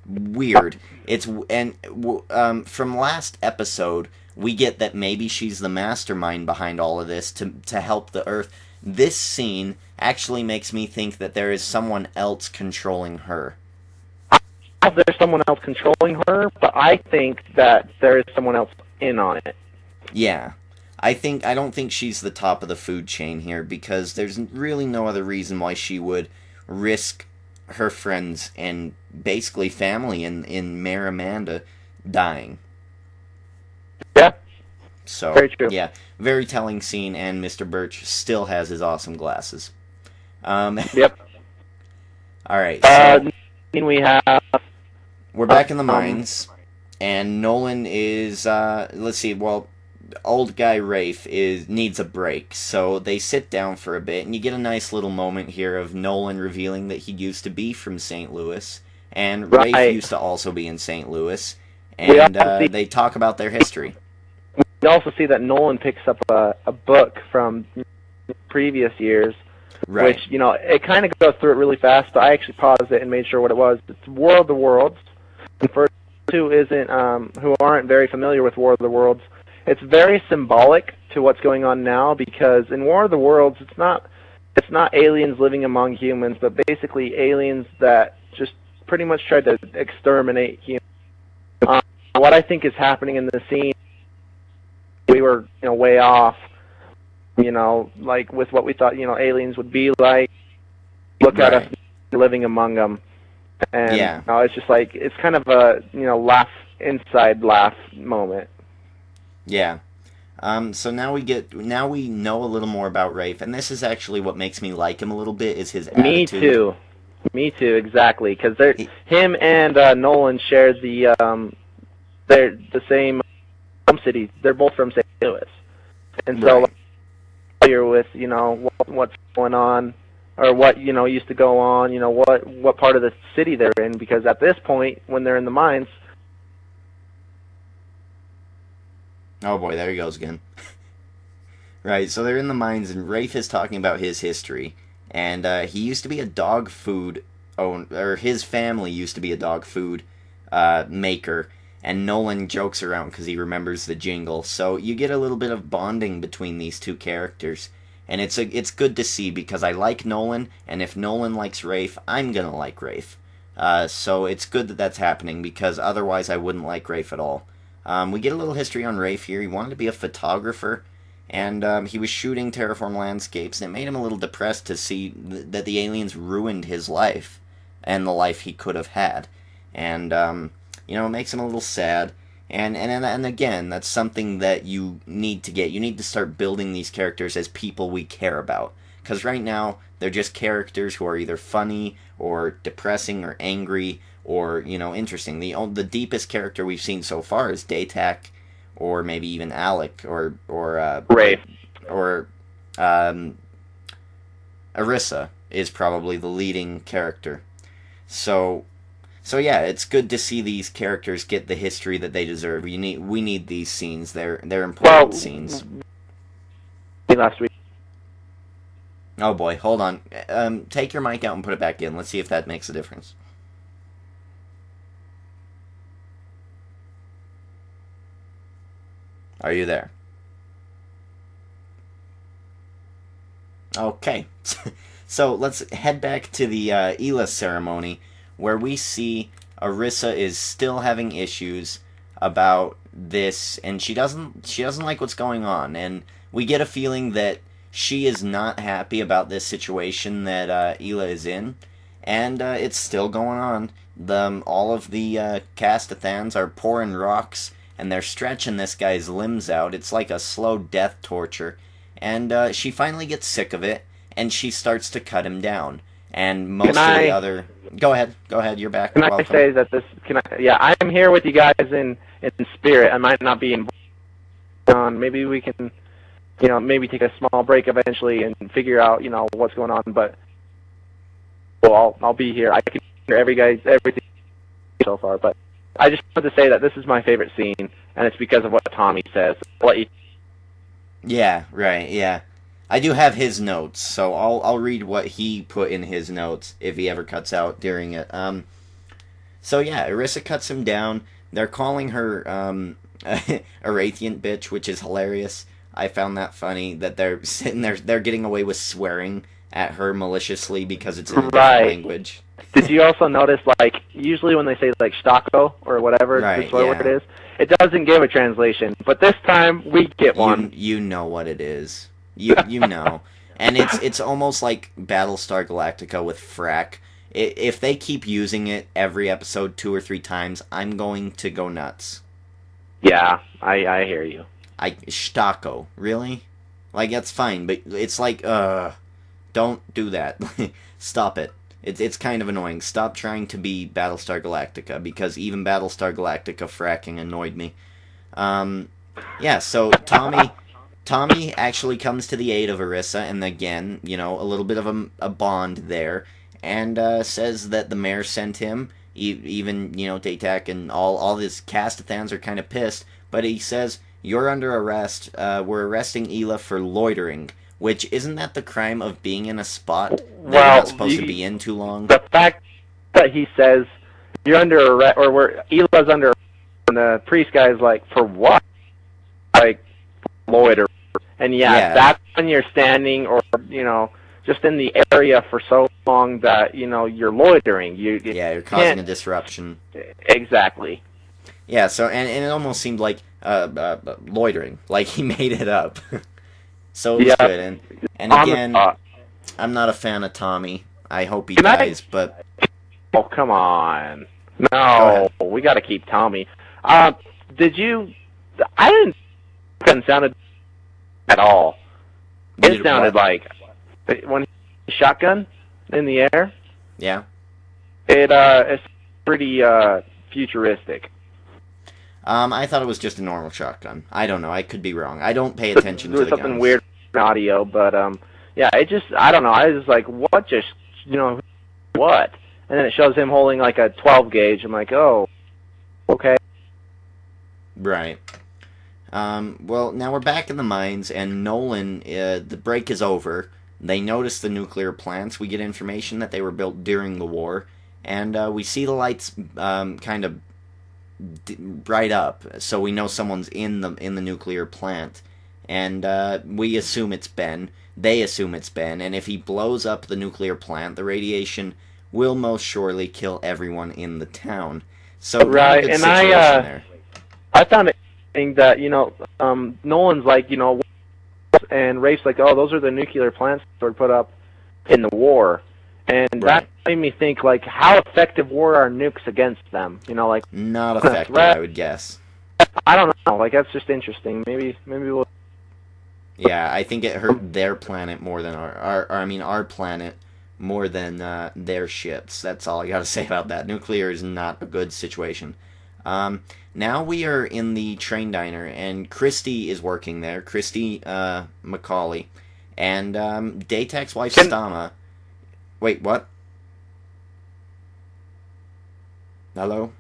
Weird. From last episode, we get that maybe she's the mastermind behind all of this to help the Earth. This scene actually makes me think that there is someone else controlling her. There's someone else controlling her, but I think that there is someone else in on it. Yeah. I don't think she's the top of the food chain here, because there's really no other reason why she would risk her friends and basically family in Mayor Amanda dying. Yeah. So, Very true. yeah, very telling scene, and Mr. Birch still has his awesome glasses. Yep. Alright, so We have... we're back in the mines, and Nolan is, let's see, well, old guy Rafe needs a break, so they sit down for a bit, and you get a nice little moment here of Nolan revealing that he used to be from St. Louis, and Rafe used to also be in St. Louis, and they talk about their history. We also see that Nolan picks up a book from previous years, right. which, it kind of goes through it really fast, but I actually paused it and made sure what it was. It's War of the Worlds. And for who aren't very familiar with War of the Worlds, it's very symbolic to what's going on now, because in War of the Worlds, it's not aliens living among humans, but basically aliens that just pretty much tried to exterminate humans. What I think is happening in the scene, we were way off, like with what we thought aliens would be like. Look at us living among them, and it's just like, it's kind of a inside laugh moment. Yeah. So now we know a little more about Rafe, and this is actually what makes me like him a little bit, is his attitude. Me too, exactly, because him and Nolan share they're the same city. They're both from St. Louis, and so familiar with what's going on, or what used to go on. What part of the city they're in, because at this point, when they're in the mines. Oh boy, there he goes again. Right, so they're in the mines, and Rafe is talking about his history, and he used to be a dog food or his family used to be a dog food maker. And Nolan jokes around because he remembers the jingle. So you get a little bit of bonding between these two characters. And it's good to see, because I like Nolan, and if Nolan likes Rafe, I'm going to like Rafe. So it's good that that's happening, because otherwise I wouldn't like Rafe at all. We get a little history on Rafe here. He wanted to be a photographer, and he was shooting terraform landscapes, and it made him a little depressed to see that the aliens ruined his life, and the life he could have had. And it makes him a little sad, and again, that's something that you need to get. You need to start building these characters as people we care about, because right now, they're just characters who are either funny, or depressing, or angry, or, interesting. The deepest character we've seen so far is Daytak, or maybe even Alec, or Rafe, or ERISA is probably the leading character. So yeah, it's good to see these characters get the history that they deserve. We need these scenes. They're important scenes. Last week. Oh boy, hold on. Take your mic out and put it back in. Let's see if that makes a difference. Are you there? Okay. So let's head back to the ELA ceremony, where we see ERISA is still having issues about this, and she doesn't like what's going on, and we get a feeling that she is not happy about this situation that ELA is in, and it's still going on. All of the Castathans are pouring rocks, and they're stretching this guy's limbs out. It's like a slow death torture, and she finally gets sick of it, and she starts to cut him down. And most of the other... Go ahead, you're back. Can Welcome. I say that I'm here with you guys in spirit. I might not be in... maybe we can, maybe take a small break eventually and figure out, what's going on, but... Well, I'll be here. I can hear everything so far, but... I just wanted to say that this is my favorite scene, and it's because of what Tommy says. Yeah, right, yeah. I do have his notes, so I'll read what he put in his notes if he ever cuts out during it. So yeah, ERISA cuts him down. They're calling her a radiant bitch, which is hilarious. I found that funny that they're sitting there, they're getting away with swearing at her maliciously because it's in a different language. Did you also notice, usually when they say, stocko or whatever the swear word is, it doesn't give a translation. But this time, we get one. You know what it is. You know. And it's almost like Battlestar Galactica with frack. If they keep using it every episode 2 or 3 times, I'm going to go nuts. Yeah, I hear you. Stocko. Really? That's fine, but it's don't do that. Stop it. It's kind of annoying. Stop trying to be Battlestar Galactica, because even Battlestar Galactica fracking annoyed me. Yeah, so Tommy actually comes to the aid of ERISA, and again, a little bit of a bond there, and says that the mayor sent him. Even Daytak and all his cast-a-thans are kind of pissed, but he says, "You're under arrest. We're arresting Ela for loitering." Which isn't that the crime of being in a spot that you're not supposed to be in too long? The fact that he says you're under arrest, or Ela's under arrest, and the priest guy's like, for what? Like, loiter. And that's when you're standing, or just in the area for so long that you're loitering. You're causing a disruption. Exactly. Yeah. So and it almost seemed like loitering, like he made it up. So it was good. And again, I'm not a fan of Tommy. I hope he dies, but oh, come on. No, we got to keep Tommy. Did you? I didn't sounded at all. It sounded like when he shotgun in the air. Yeah. It's pretty futuristic. I thought it was just a normal shotgun. I don't know. I could be wrong. I don't pay attention to the guns. There was something weird in audio, but I don't know. I was like, what? Just what? And then it shows him holding like a 12 gauge. I'm like, oh, okay. Right. Well, now we're back in the mines, and Nolan, the break is over. They notice the nuclear plants. We get information that they were built during the war, and we see the lights kind of bright up, so we know someone's in the nuclear plant, and we assume it's Ben. They assume it's Ben, and if he blows up the nuclear plant, the radiation will most surely kill everyone in the town. So right, and I found it interesting that Nolan's like and Rafe's like, oh, those are the nuclear plants that were put up in the war. And that made me think, like, how effective were our nukes against them? Like not effective, I would guess. I don't know. Like, that's just interesting. Maybe we'll. Yeah, I think it hurt their planet more than our planet more than their ships. That's all I got to say about that. Nuclear is not a good situation. Now we are in the train diner, and Christy is working there. Christy Macaulay, and Daytak's wife Stama. Wait, what? Hello?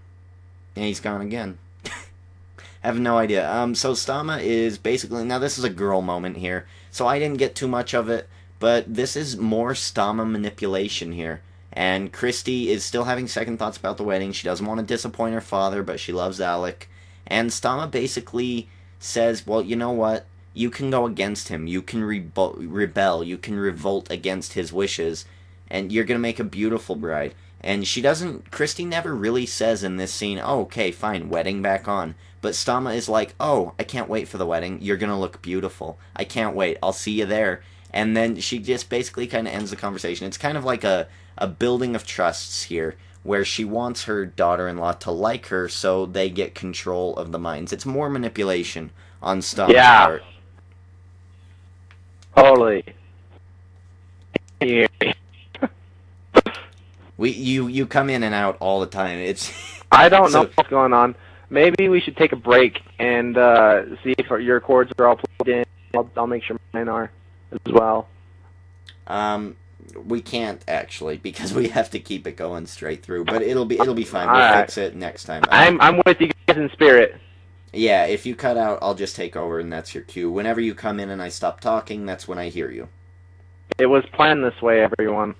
And he's gone again. I have no idea. So Stama is basically... Now, this is a girl moment here, so I didn't get too much of it, but this is more Stama manipulation here. And Christy is still having second thoughts about the wedding. She doesn't want to disappoint her father, but she loves Alec. And Stama basically says, well, you know what? You can go against him. You can rebel. You can revolt against his wishes. And you're going to make a beautiful bride. And she doesn't... Christy never really says in this scene, oh, okay, fine, wedding back on. But Stama is like, oh, I can't wait for the wedding. You're going to look beautiful. I can't wait. I'll see you there. And then she just basically kind of ends the conversation. It's kind of like a building of trusts here, where she wants her daughter-in-law to like her so they get control of the mines. It's more manipulation on Stama's part. Totally. Yeah. You come in and out all the time. It's I don't know what's going on. Maybe we should take a break and see if your cords are all plugged in. I'll make sure mine are as well. We can't actually, because we have to keep it going straight through. But it'll be fine. We'll fix it next time. I'm with you guys in spirit. Yeah, if you cut out, I'll just take over, and that's your cue. Whenever you come in and I stop talking, that's when I hear you. It was planned this way, everyone.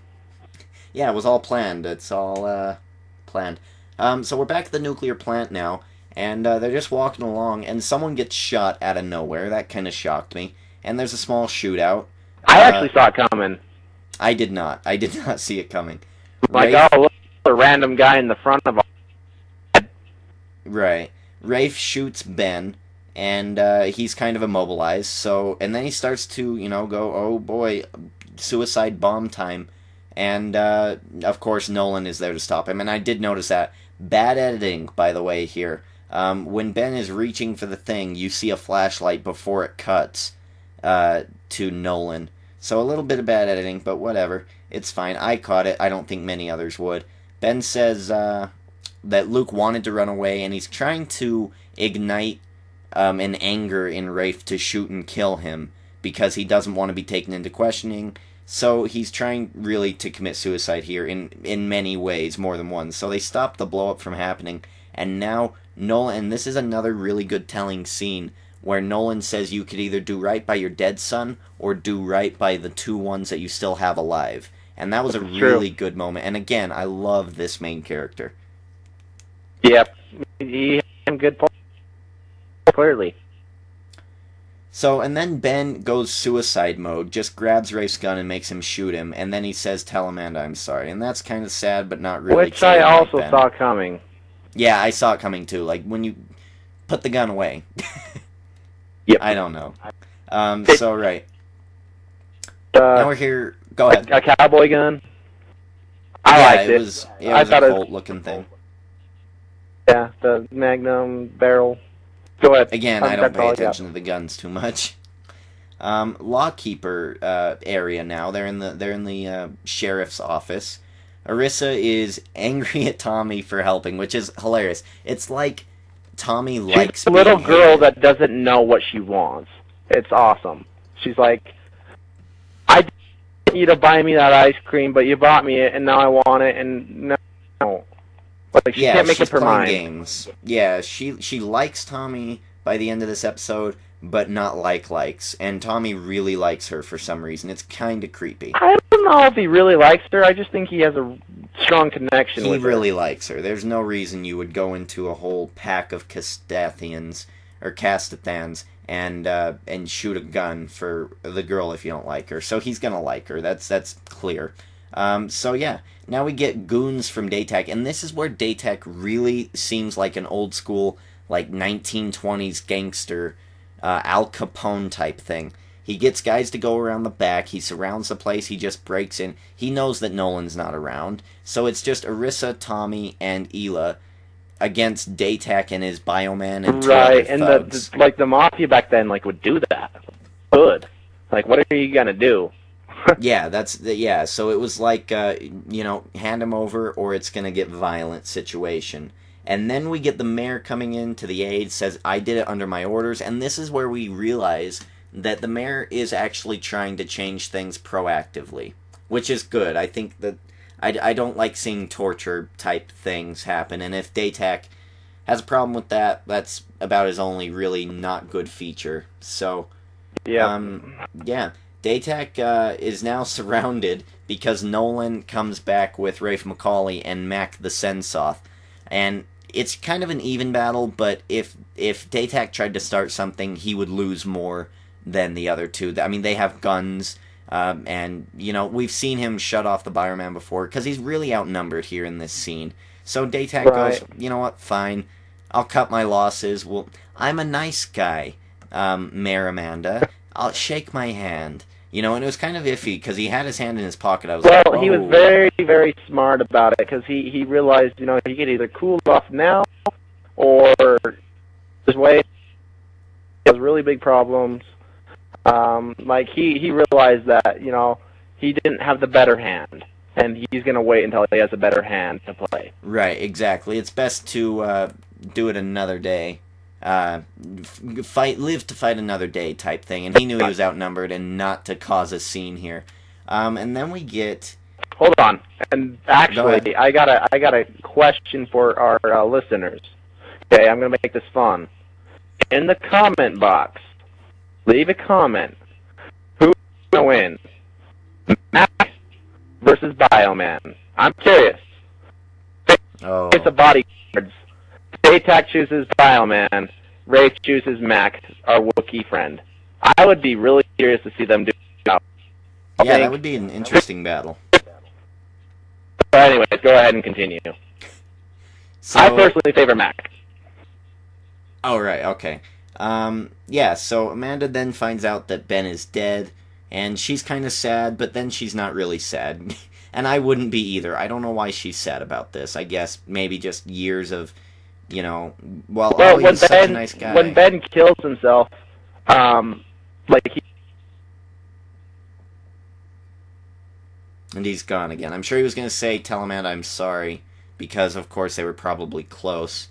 Yeah, it was all planned. It's all planned. So we're back at the nuclear plant now, and they're just walking along, and someone gets shot out of nowhere. That kind of shocked me. And there's a small shootout. I actually saw it coming. I did not. I did not see it coming. Like, oh, look, a random guy in the front of us. Right. Rafe shoots Ben, and he's kind of immobilized. So, and then he starts to, go, oh boy, suicide bomb time. And, of course, Nolan is there to stop him. And I did notice that. Bad editing, by the way, here. When Ben is reaching for the thing, you see a flashlight before it cuts to Nolan. So a little bit of bad editing, but whatever. It's fine. I caught it. I don't think many others would. Ben says that Luke wanted to run away, and he's trying to ignite an anger in Rafe to shoot and kill him because he doesn't want to be taken into questioning. So he's trying really to commit suicide here in many ways, more than one. So they stop the blow up from happening, and now Nolan, and this is another really good telling scene, where Nolan says you could either do right by your dead son or do right by the two ones that you still have alive. And that was a really good moment. And again, I love this main character. Yep. He had good points, clearly. So, and then Ben goes suicide mode, just grabs Rafe's gun and makes him shoot him, and then he says, "Tell Amanda I'm sorry." And that's kind of sad, but not really. Which I also saw coming. Yeah, I saw it coming too. Like, when you put the gun away. Yep. I don't know. So, right. Now we're here. Go ahead. A cowboy gun? I liked it. It was a Colt-looking thing. Yeah, the Magnum barrel. Go ahead. Again, I don't pay attention to the guns too much. Lawkeeper area now. They're in the sheriff's office. ERISA is angry at Tommy for helping, which is hilarious. It's like Tommy likes She's a little girl that doesn't know what she wants. It's awesome. She's like, I didn't want you to buy me that ice cream, but you bought me it, and now I want it, and no. Like, she can't make up her mind. Games. Yeah, she likes Tommy by the end of this episode, but not likes. And Tommy really likes her for some reason. It's kind of creepy. I don't know if he really likes her. I just think he has a strong connection with her. He really likes her. There's no reason you would go into a whole pack of Castathans and shoot a gun for the girl if you don't like her. So he's gonna like her. That's clear. So yeah, now we get goons from Daytech, and this is where Daytech really seems like an old school, like 1920s gangster, Al Capone type thing. He gets guys to go around the back, he surrounds the place, he just breaks in. He knows that Nolan's not around, so it's just ERISA, Tommy, and Hila against Daytech and his bioman and two other thugs. And the mafia back then would do that. Good. What are you gonna do? Yeah, so it was like, hand him over or it's going to get violent situation. And then we get the mayor coming in to the aid, says, I did it under my orders, and this is where we realize that the mayor is actually trying to change things proactively, which is good. I think that I don't like seeing torture-type things happen, and if Daytech has a problem with that, that's about his only really not good feature. So, yeah. Daytech is now surrounded because Nolan comes back with Rafe McCauley and Mac the Sensoth. And it's kind of an even battle, but if Daytech tried to start something, he would lose more than the other two. I mean, they have guns, and, we've seen him shut off the Fireman before, because he's really outnumbered here in this scene. So Daytech goes, you know what, fine, I'll cut my losses. Well, I'm a nice guy, Mayor Amanda. I'll shake my hand. And it was kind of iffy, because he had his hand in his pocket. I was like, oh. He was very, very smart about it, because he realized, he could either cool off now, or his way. He has really big problems. He realized that, he didn't have the better hand, and he's going to wait until he has a better hand to play. Right, exactly. It's best to do it another day. Live to fight another day type thing, and he knew he was outnumbered and not to cause a scene here. And then we get... Hold on. And actually, I got a question for our listeners. Okay, I'm going to make this fun. In the comment box, leave a comment. Who's going to win? Mac versus Bioman. I'm curious. Oh. It's a bodyguards. Daytech chooses Bioman. Rafe chooses Mac, our Wookiee friend. I would be really curious to see them do that. Yeah, that would be an interesting battle. But anyways, go ahead and continue. So, I personally favor Mac. Oh, right, okay. So Amanda then finds out that Ben is dead, and she's kind of sad, but then she's not really sad. And I wouldn't be either. I don't know why she's sad about this. I guess maybe just years of... he's such a nice guy. When Ben kills himself, and he's gone again. I'm sure he was going to say, tell Amanda I'm sorry, because, of course, they were probably close.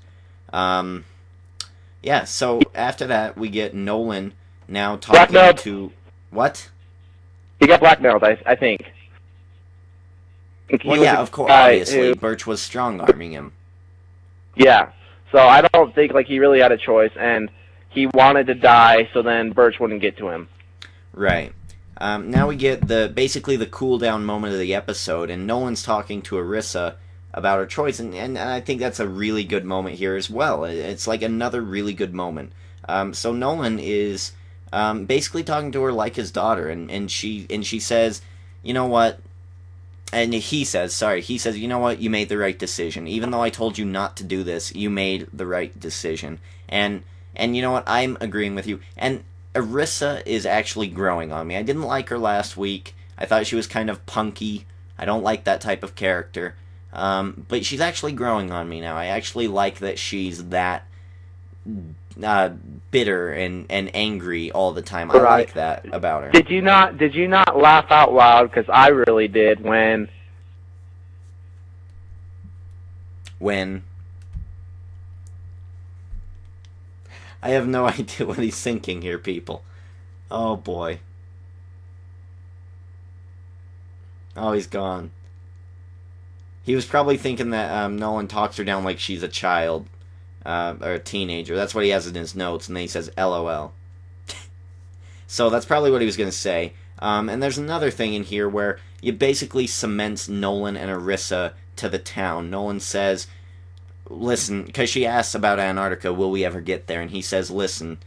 Yeah, so after that, we get Nolan now talking Blackmailed. to... What? He got blackmailed, I think. Well, yeah, of course, obviously. Birch was strong-arming him. Yeah, so I don't think he really had a choice, and he wanted to die, so then Birch wouldn't get to him. Right. Now we get basically the cool-down moment of the episode, and Nolan's talking to ERISA about her choice, and I think that's a really good moment here as well. It's like another really good moment. So Nolan is basically talking to her like his daughter, and she says, you know what? And he says, you know what? You made the right decision. Even though I told you not to do this, you made the right decision. And you know what? I'm agreeing with you. And ERISA is actually growing on me. I didn't like her last week. I thought she was kind of punky. I don't like that type of character. But she's actually growing on me now. I actually like that she's that bitter and angry all the time. I like that about her. Did you not laugh out loud? Because I really did when I have no idea what he's thinking here, people. Oh boy. Oh, he's gone. He was probably thinking that Nolan talks her down like she's a child. Or a teenager. That's what he has in his notes, and then he says LOL. So that's probably what he was going to say. And there's another thing in here where you basically cements Nolan and ERISA to the town. Nolan says, listen, because she asks about Antarctica, will we ever get there? And he says, listen,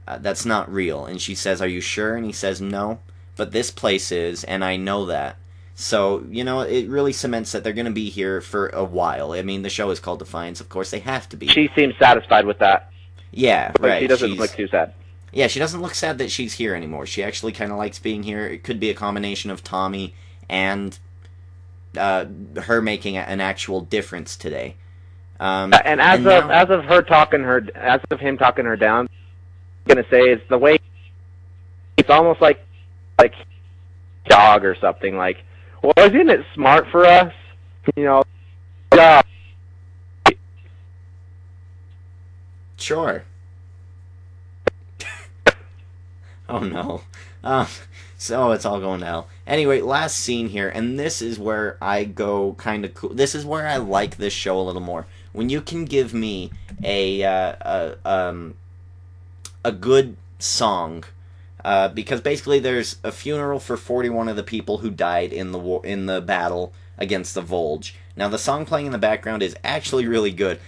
that's not real. And she says, are you sure? And he says, no, but this place is, and I know that. So, you know, it really cements that they're going to be here for a while. I mean, the show is called Defiance. Of course, they have to be. She seems satisfied with that. Yeah, right. She doesn't look too sad. Yeah, she doesn't look sad that she's here anymore. She actually kind of likes being here. It could be a combination of Tommy and her making an actual difference today. And as of him talking her down, I'm gonna say is the way it's almost like dog or something. Like, well, isn't it smart for us? You know, dog. Sure. Oh no. So it's all going to hell. Anyway, last scene here, and this is where I go kind of cool. This is where I like this show a little more. When you can give me a good song, because basically there's a funeral for 41 of the people who died in the war, in the battle against the Volge. Now the song playing in the background is actually really good.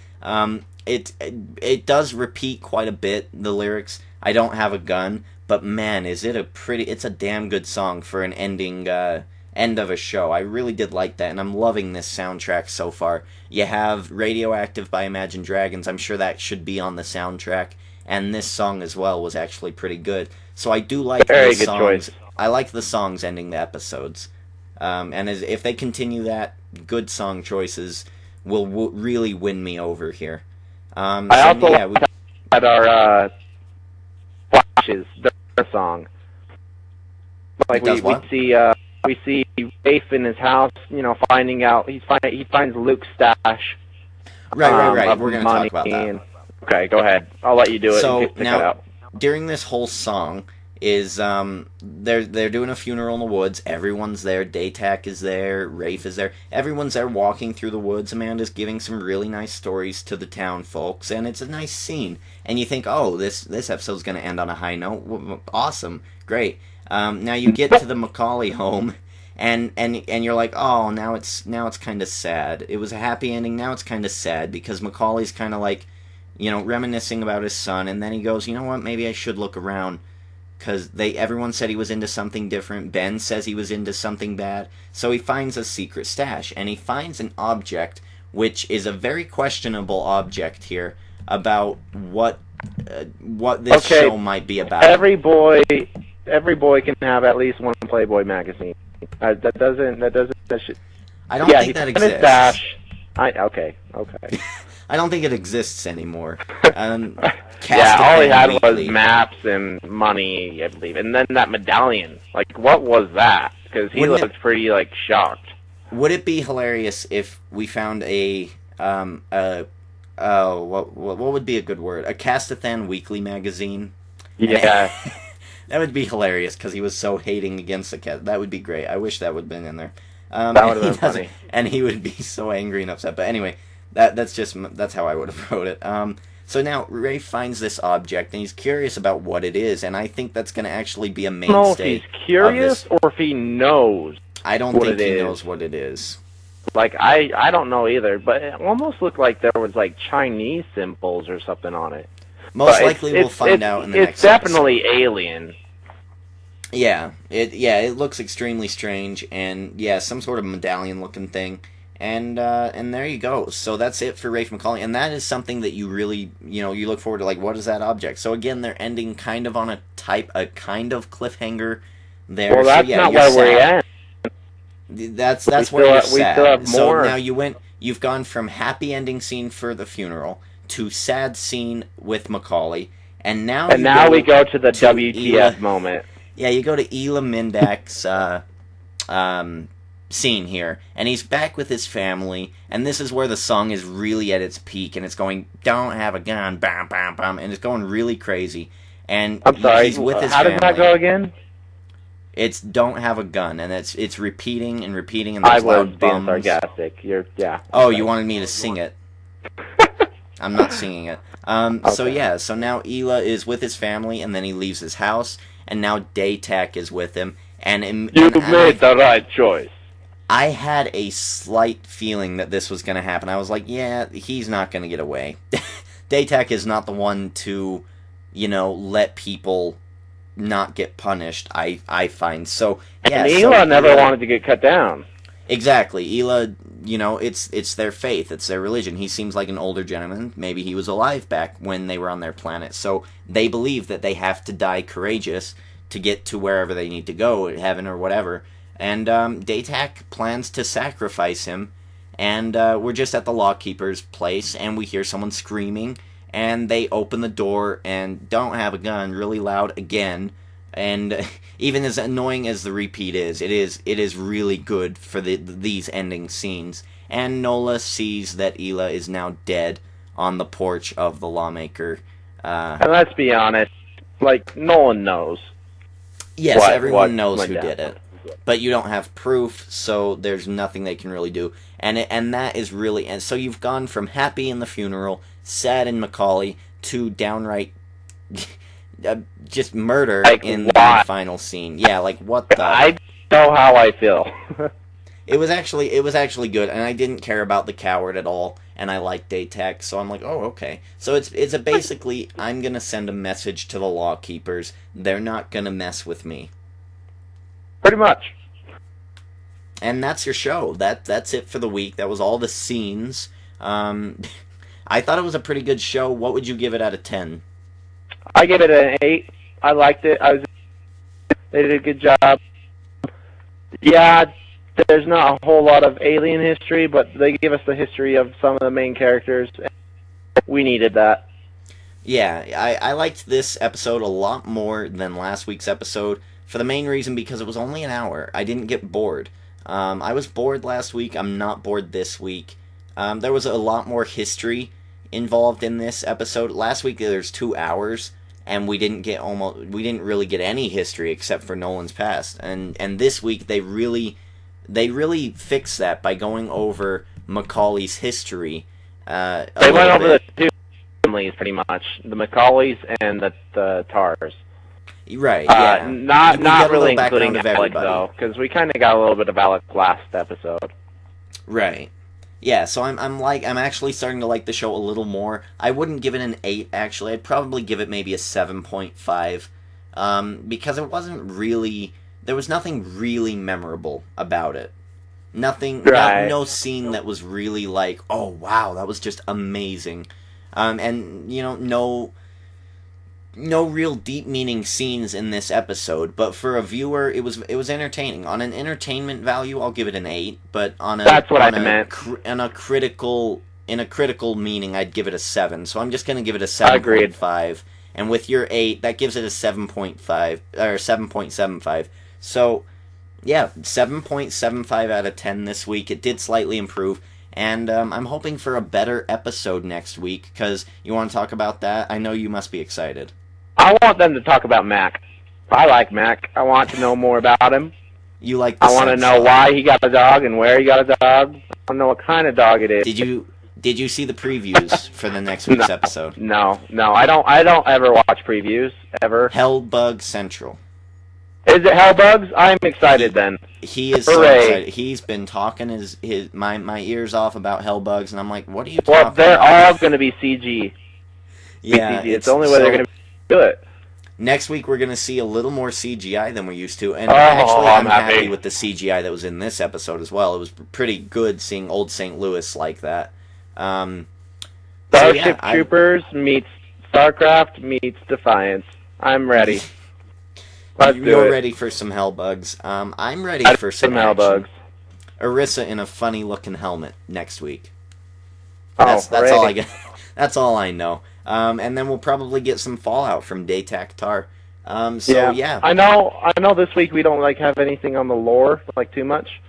It does repeat quite a bit, the lyrics. I don't have a gun, but man, it's a damn good song for an end of a show. I really did like that, and I'm loving this soundtrack so far. You have Radioactive by Imagine Dragons. I'm sure that should be on the soundtrack, and this song as well was actually pretty good. So I do like the songs. Choice. I like the songs ending the episodes. And if they continue that, good song choices will really win me over here. I also had our flashes, their song. Like we see Rafe in his house, you know, finding out he finds Luke's stash. Right. We're gonna talk about that. Okay, go ahead. I'll let you do it. So now, during this whole song is they're doing a funeral in the woods. Everyone's there. Daytak is there. Rafe is there. Everyone's there walking through the woods. Amanda's giving some really nice stories to the town folks, and it's a nice scene. And you think, oh, this episode's gonna end on a high note. Awesome, great. Now you get to the Macaulay home, and you're like, oh, now it's kind of sad. It was a happy ending. Now it's kind of sad because Macaulay's kind of like, you know, reminiscing about his son, and then he goes, you know what? Maybe I should look around. Because everyone said he was into something different. Ben says he was into something bad. So he finds a secret stash. And he finds an object, which is a very questionable object here, about what this show might be about. Every boy can have at least one Playboy magazine. That should... I don't think that exists. Stash. Okay. I don't think it exists anymore. All he had was maps and money, I believe, and then that medallion. Like, what was that? Because he looked pretty shocked. Would it be hilarious if we found a oh, what would be a good word? A Castathan weekly magazine. Yeah. That would be hilarious because he was so hating against the cat. That would be great. I wish that would have been in there. That would have been funny. And he would be so angry and upset. But anyway, that's how I would have wrote it. So now Rafe finds this object and he's curious about what it is, and I think that's going to actually be a mainstay. I don't know if he's curious or if he knows. I don't think he knows what it is. Like I don't know either, but it almost looked like there was like Chinese symbols or something on it. Most likely we'll find out in the next episode. It's definitely alien. Yeah, it looks extremely strange, and yeah, some sort of medallion-looking thing, and there you go. So that's it for Rafe McCauley, and that is something that you really, you look forward to. Like, what is that object? So again, they're ending kind of on a kind of cliffhanger there. Well, that's not where we're at. That's where you're sad. We still have more. So now you've gone from happy ending scene for the funeral to sad scene with McCauley, and now we go to the WTF moment. Yeah, you go to Ela Mindak's scene here, and he's back with his family, and this is where the song is really at its peak, and it's going, "Don't have a gun, bam, bam, bam," and it's going really crazy. And I'm sorry, he's with his how family. Does that go again? It's "Don't have a gun," and it's repeating and repeating, and there's loud bums. I was being sarcastic. Yeah. Oh, you wanted me to sing it. I'm not singing it. Okay. So now Ela is with his family, and then he leaves his house, and now Daytak is with him. You made the right choice. I had a slight feeling that this was going to happen. I was like, yeah, he's not going to get away. Daytak is not the one to, let people not get punished, I find. So, yeah. And Ela never wanted to get cut down. Exactly. Ela, it's their faith, it's their religion. He seems like an older gentleman. Maybe he was alive back when they were on their planet. So they believe that they have to die courageous to get to wherever they need to go, heaven or whatever. And Daytak plans to sacrifice him. And we're just at the lawkeeper's place, and we hear someone screaming. And they open the door and don't have a gun really loud again. And even as annoying as the repeat is, it is really good for these ending scenes. And Nola sees that Ela is now dead on the porch of the lawmaker. And let's be honest, Nolan knows. Yes, everyone knows who did it. But you don't have proof, so there's nothing they can really do. And that is really... And so you've gone from happy in the funeral, sad in McCauley, to downright... just murder in the final scene. Yeah, what the... I know how I feel. It was actually good, and I didn't care about the coward at all, and I liked Daytak, so I'm like, oh, okay. So it's basically, I'm gonna send a message to the lawkeepers. They're not gonna mess with me. Pretty much. And that's your show. That's it for the week. That was all the scenes. I thought it was a pretty good show. What would you give it out of 10? I give it an 8. I liked it. They did a good job. Yeah, there's not a whole lot of alien history, but they give us the history of some of the main characters. We needed that. Yeah, I liked this episode a lot more than last week's episode, for the main reason because it was only an hour. I didn't get bored. I was bored last week. I'm not bored this week. There was a lot more history involved in this episode. Last week there's 2 hours, and we didn't really get any history except for Nolan's past. And this week they really fixed that by going over Macaulay's history. They went over the two families pretty much, the Macaulays and the Tars. Right. Yeah. Not really including Alec though, because we kind of got a little bit of Alec last episode. Right. Yeah, so I'm actually starting to like the show a little more. I wouldn't give it an 8, actually. I'd probably give it maybe a 7.5, because it wasn't really... There was nothing really memorable about it. Nothing... Right. No scene that was really like, oh, wow, that was just amazing. And, no real deep meaning scenes in this episode, but for a viewer it was entertaining. On an entertainment value I'll give it an 8, but on a That's what I meant. In a critical meaning I'd give it a 7. So I'm just going to give it a 7.5. And with your 8 that gives it a 7.5 or 7.75. So yeah, 7.75 out of 10 this week. It did slightly improve. And I'm hoping for a better episode next week, because you want to talk about that? I know you must be excited. I want them to talk about Mac. I like Mac. I want to know more about him. You like the I want to know why he got a dog and where he got a dog. I want to know what kind of dog it is. Did you see the previews for the next week's episode? No, I don't ever watch previews, ever. Hellbug Central. Is it Hellbugs? I'm excited then. He is so excited. He's been talking my ears off about Hellbugs, and I'm like, what are you talking about? Well, they're all going to be CG. Yeah. It's the only way they're going to do it. Next week, we're going to see a little more CGI than we're used to. And actually, I'm happy with the CGI that was in this episode as well. It was pretty good seeing Old St. Louis like that. Starship Troopers meets StarCraft meets Defiance. I'm ready. You're ready for some Hellbugs. I'm ready for some Hellbugs. ERISA in a funny-looking helmet next week. That's all I get. That's all I know. And then we'll probably get some Fallout from Daytac Tar. Yeah. I know this week we don't have anything on the lore too much.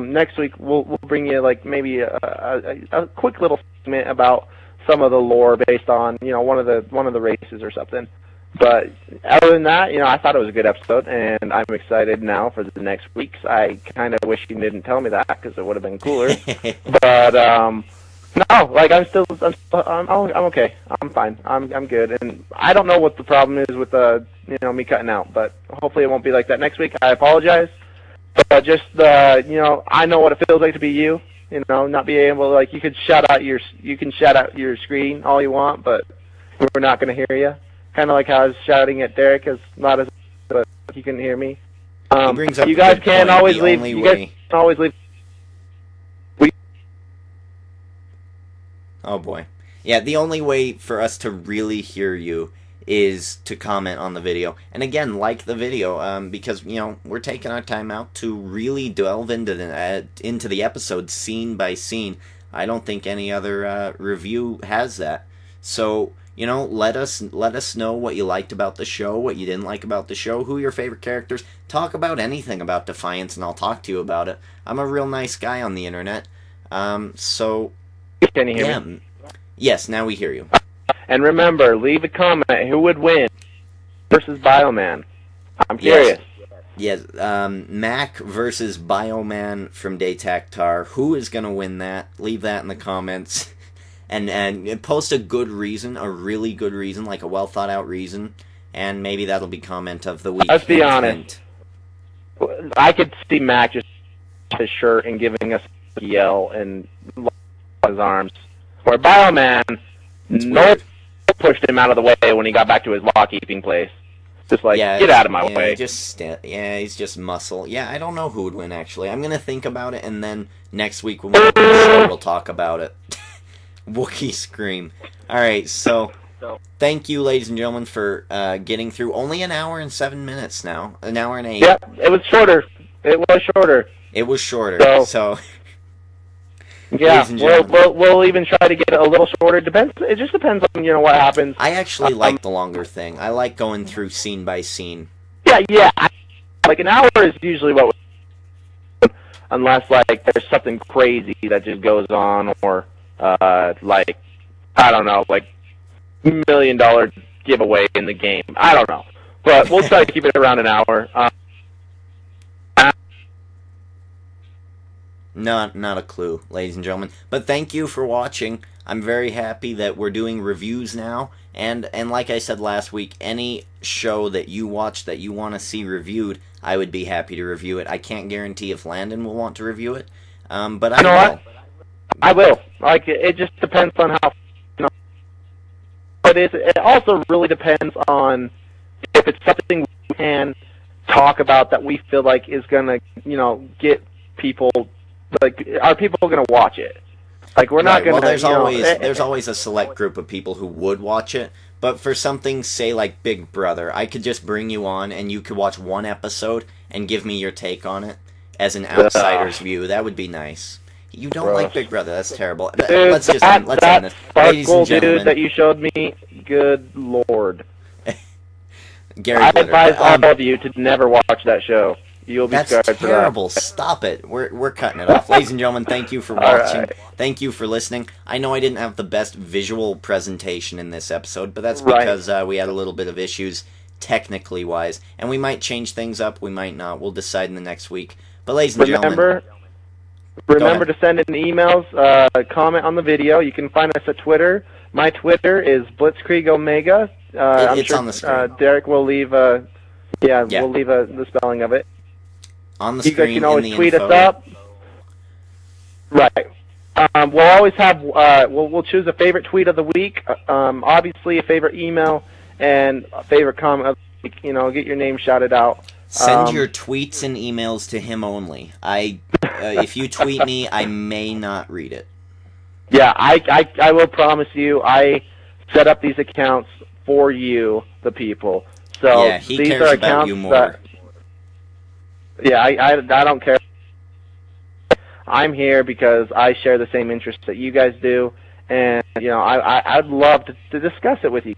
Next week we'll bring you maybe a quick little segment about some of the lore based on one of the races or something. But other than that, I thought it was a good episode, and I'm excited now for the next week's. I kind of wish you didn't tell me that, because it would have been cooler. But no, I'm okay. I'm fine. I'm good, and I don't know what the problem is with me cutting out, but hopefully it won't be like that next week. I apologize, but just I know what it feels like to be you. Not be able you can shout out your screen all you want, but we're not going to hear you. Kind of like how I was shouting at Derek, but he couldn't hear me. You guys can't always leave. You guys can always leave. Oh boy. Yeah, the only way for us to really hear you is to comment on the video. And again, like the video, because, we're taking our time out to really delve into the episode scene by scene. I don't think any other review has that. So, let us know what you liked about the show, what you didn't like about the show, who are your favorite characters. Talk about anything about Defiance, and I'll talk to you about it. I'm a real nice guy on the internet. So... Can you hear me? Yes, now we hear you. And remember, leave a comment. Who would win versus Bioman? I'm curious. Yes, Mac versus Bioman from Daytac Tar. Who is going to win that? Leave that in the comments. And post a good reason, a really good reason, like a well-thought-out reason, and maybe that'll be comment of the week. Let's be honest. I could see Mac just his shirt and giving us a yell and his arms. Where Bioman, Nolan pushed him out of the way when he got back to his law-keeping place. Just get out of my way. He's just muscle. Yeah, I don't know who would win, actually. I'm going to think about it, and then next week when we open the show, we'll talk about it. Wookiee scream. Alright, so thank you, ladies and gentlemen, for getting through only an hour and 7 minutes now. An hour and 8. Yeah, it was shorter. It was shorter. So yeah, we'll even try to get it a little shorter. It just depends on what happens. I actually like the longer thing. I like going through scene by scene. Yeah. An hour is usually what unless there's something crazy that just goes on, or I don't know, $1 million giveaway in the game. I don't know, but we'll try to keep it around an hour. Not a clue, ladies and gentlemen. But thank you for watching. I'm very happy that we're doing reviews now. And like I said last week, any show that you watch that you want to see reviewed, I would be happy to review it. I can't guarantee if Landon will want to review it, but I will. I will. It just depends on how. But it also really depends on if it's something we can talk about that we feel like is gonna, get people. Are people gonna watch it? We're not gonna. Well, there's always a select group of people who would watch it. But for something, say, like Big Brother, I could just bring you on and you could watch one episode and give me your take on it as an outsider's view. That would be nice. You don't like Big Brother. That's terrible. Dude, let's end this. Ladies and gentlemen. Dude that you showed me, good lord. Gary I advise all of you to never watch that show. You'll be That's scarred for that. terrible. Stop it. We're cutting it off. Ladies and gentlemen, thank you for watching. Right. Thank you for listening. I know I didn't have the best visual presentation in this episode, but that's because we had a little bit of issues technically wise, and we might change things up, we might not. We'll decide in the next week. But ladies and gentlemen, remember to send in emails, comment on the video. You can find us at Twitter. My Twitter is Blitzkrieg Omega. It's on the screen. Derek will leave. We'll leave the spelling of it. On the screen. You guys can always in the tweet info. us up. Right. We'll always have. We'll choose a favorite tweet of the week. Obviously, a favorite email and a favorite comment of the week. Get your name shouted out. Send your tweets and emails to him only. If you tweet me, I may not read it. Yeah, I will promise you, I set up these accounts for you, the people. So yeah, he these cares are about accounts you more. I don't care. I'm here because I share the same interests that you guys do, and I'd love to discuss it with you.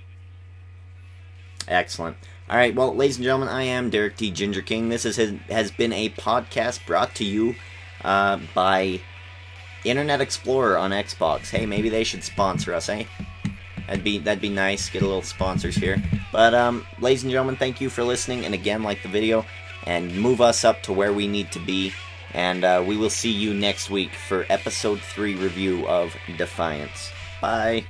Excellent. All right, well, ladies and gentlemen, I am Derek T. Ginger King. This has been a podcast brought to you by Internet Explorer on Xbox. Hey, maybe they should sponsor us, eh? That'd be nice. Get a little sponsors here. But ladies and gentlemen, thank you for listening. And again, like the video and move us up to where we need to be. And we will see you next week for episode 3 review of Defiance. Bye.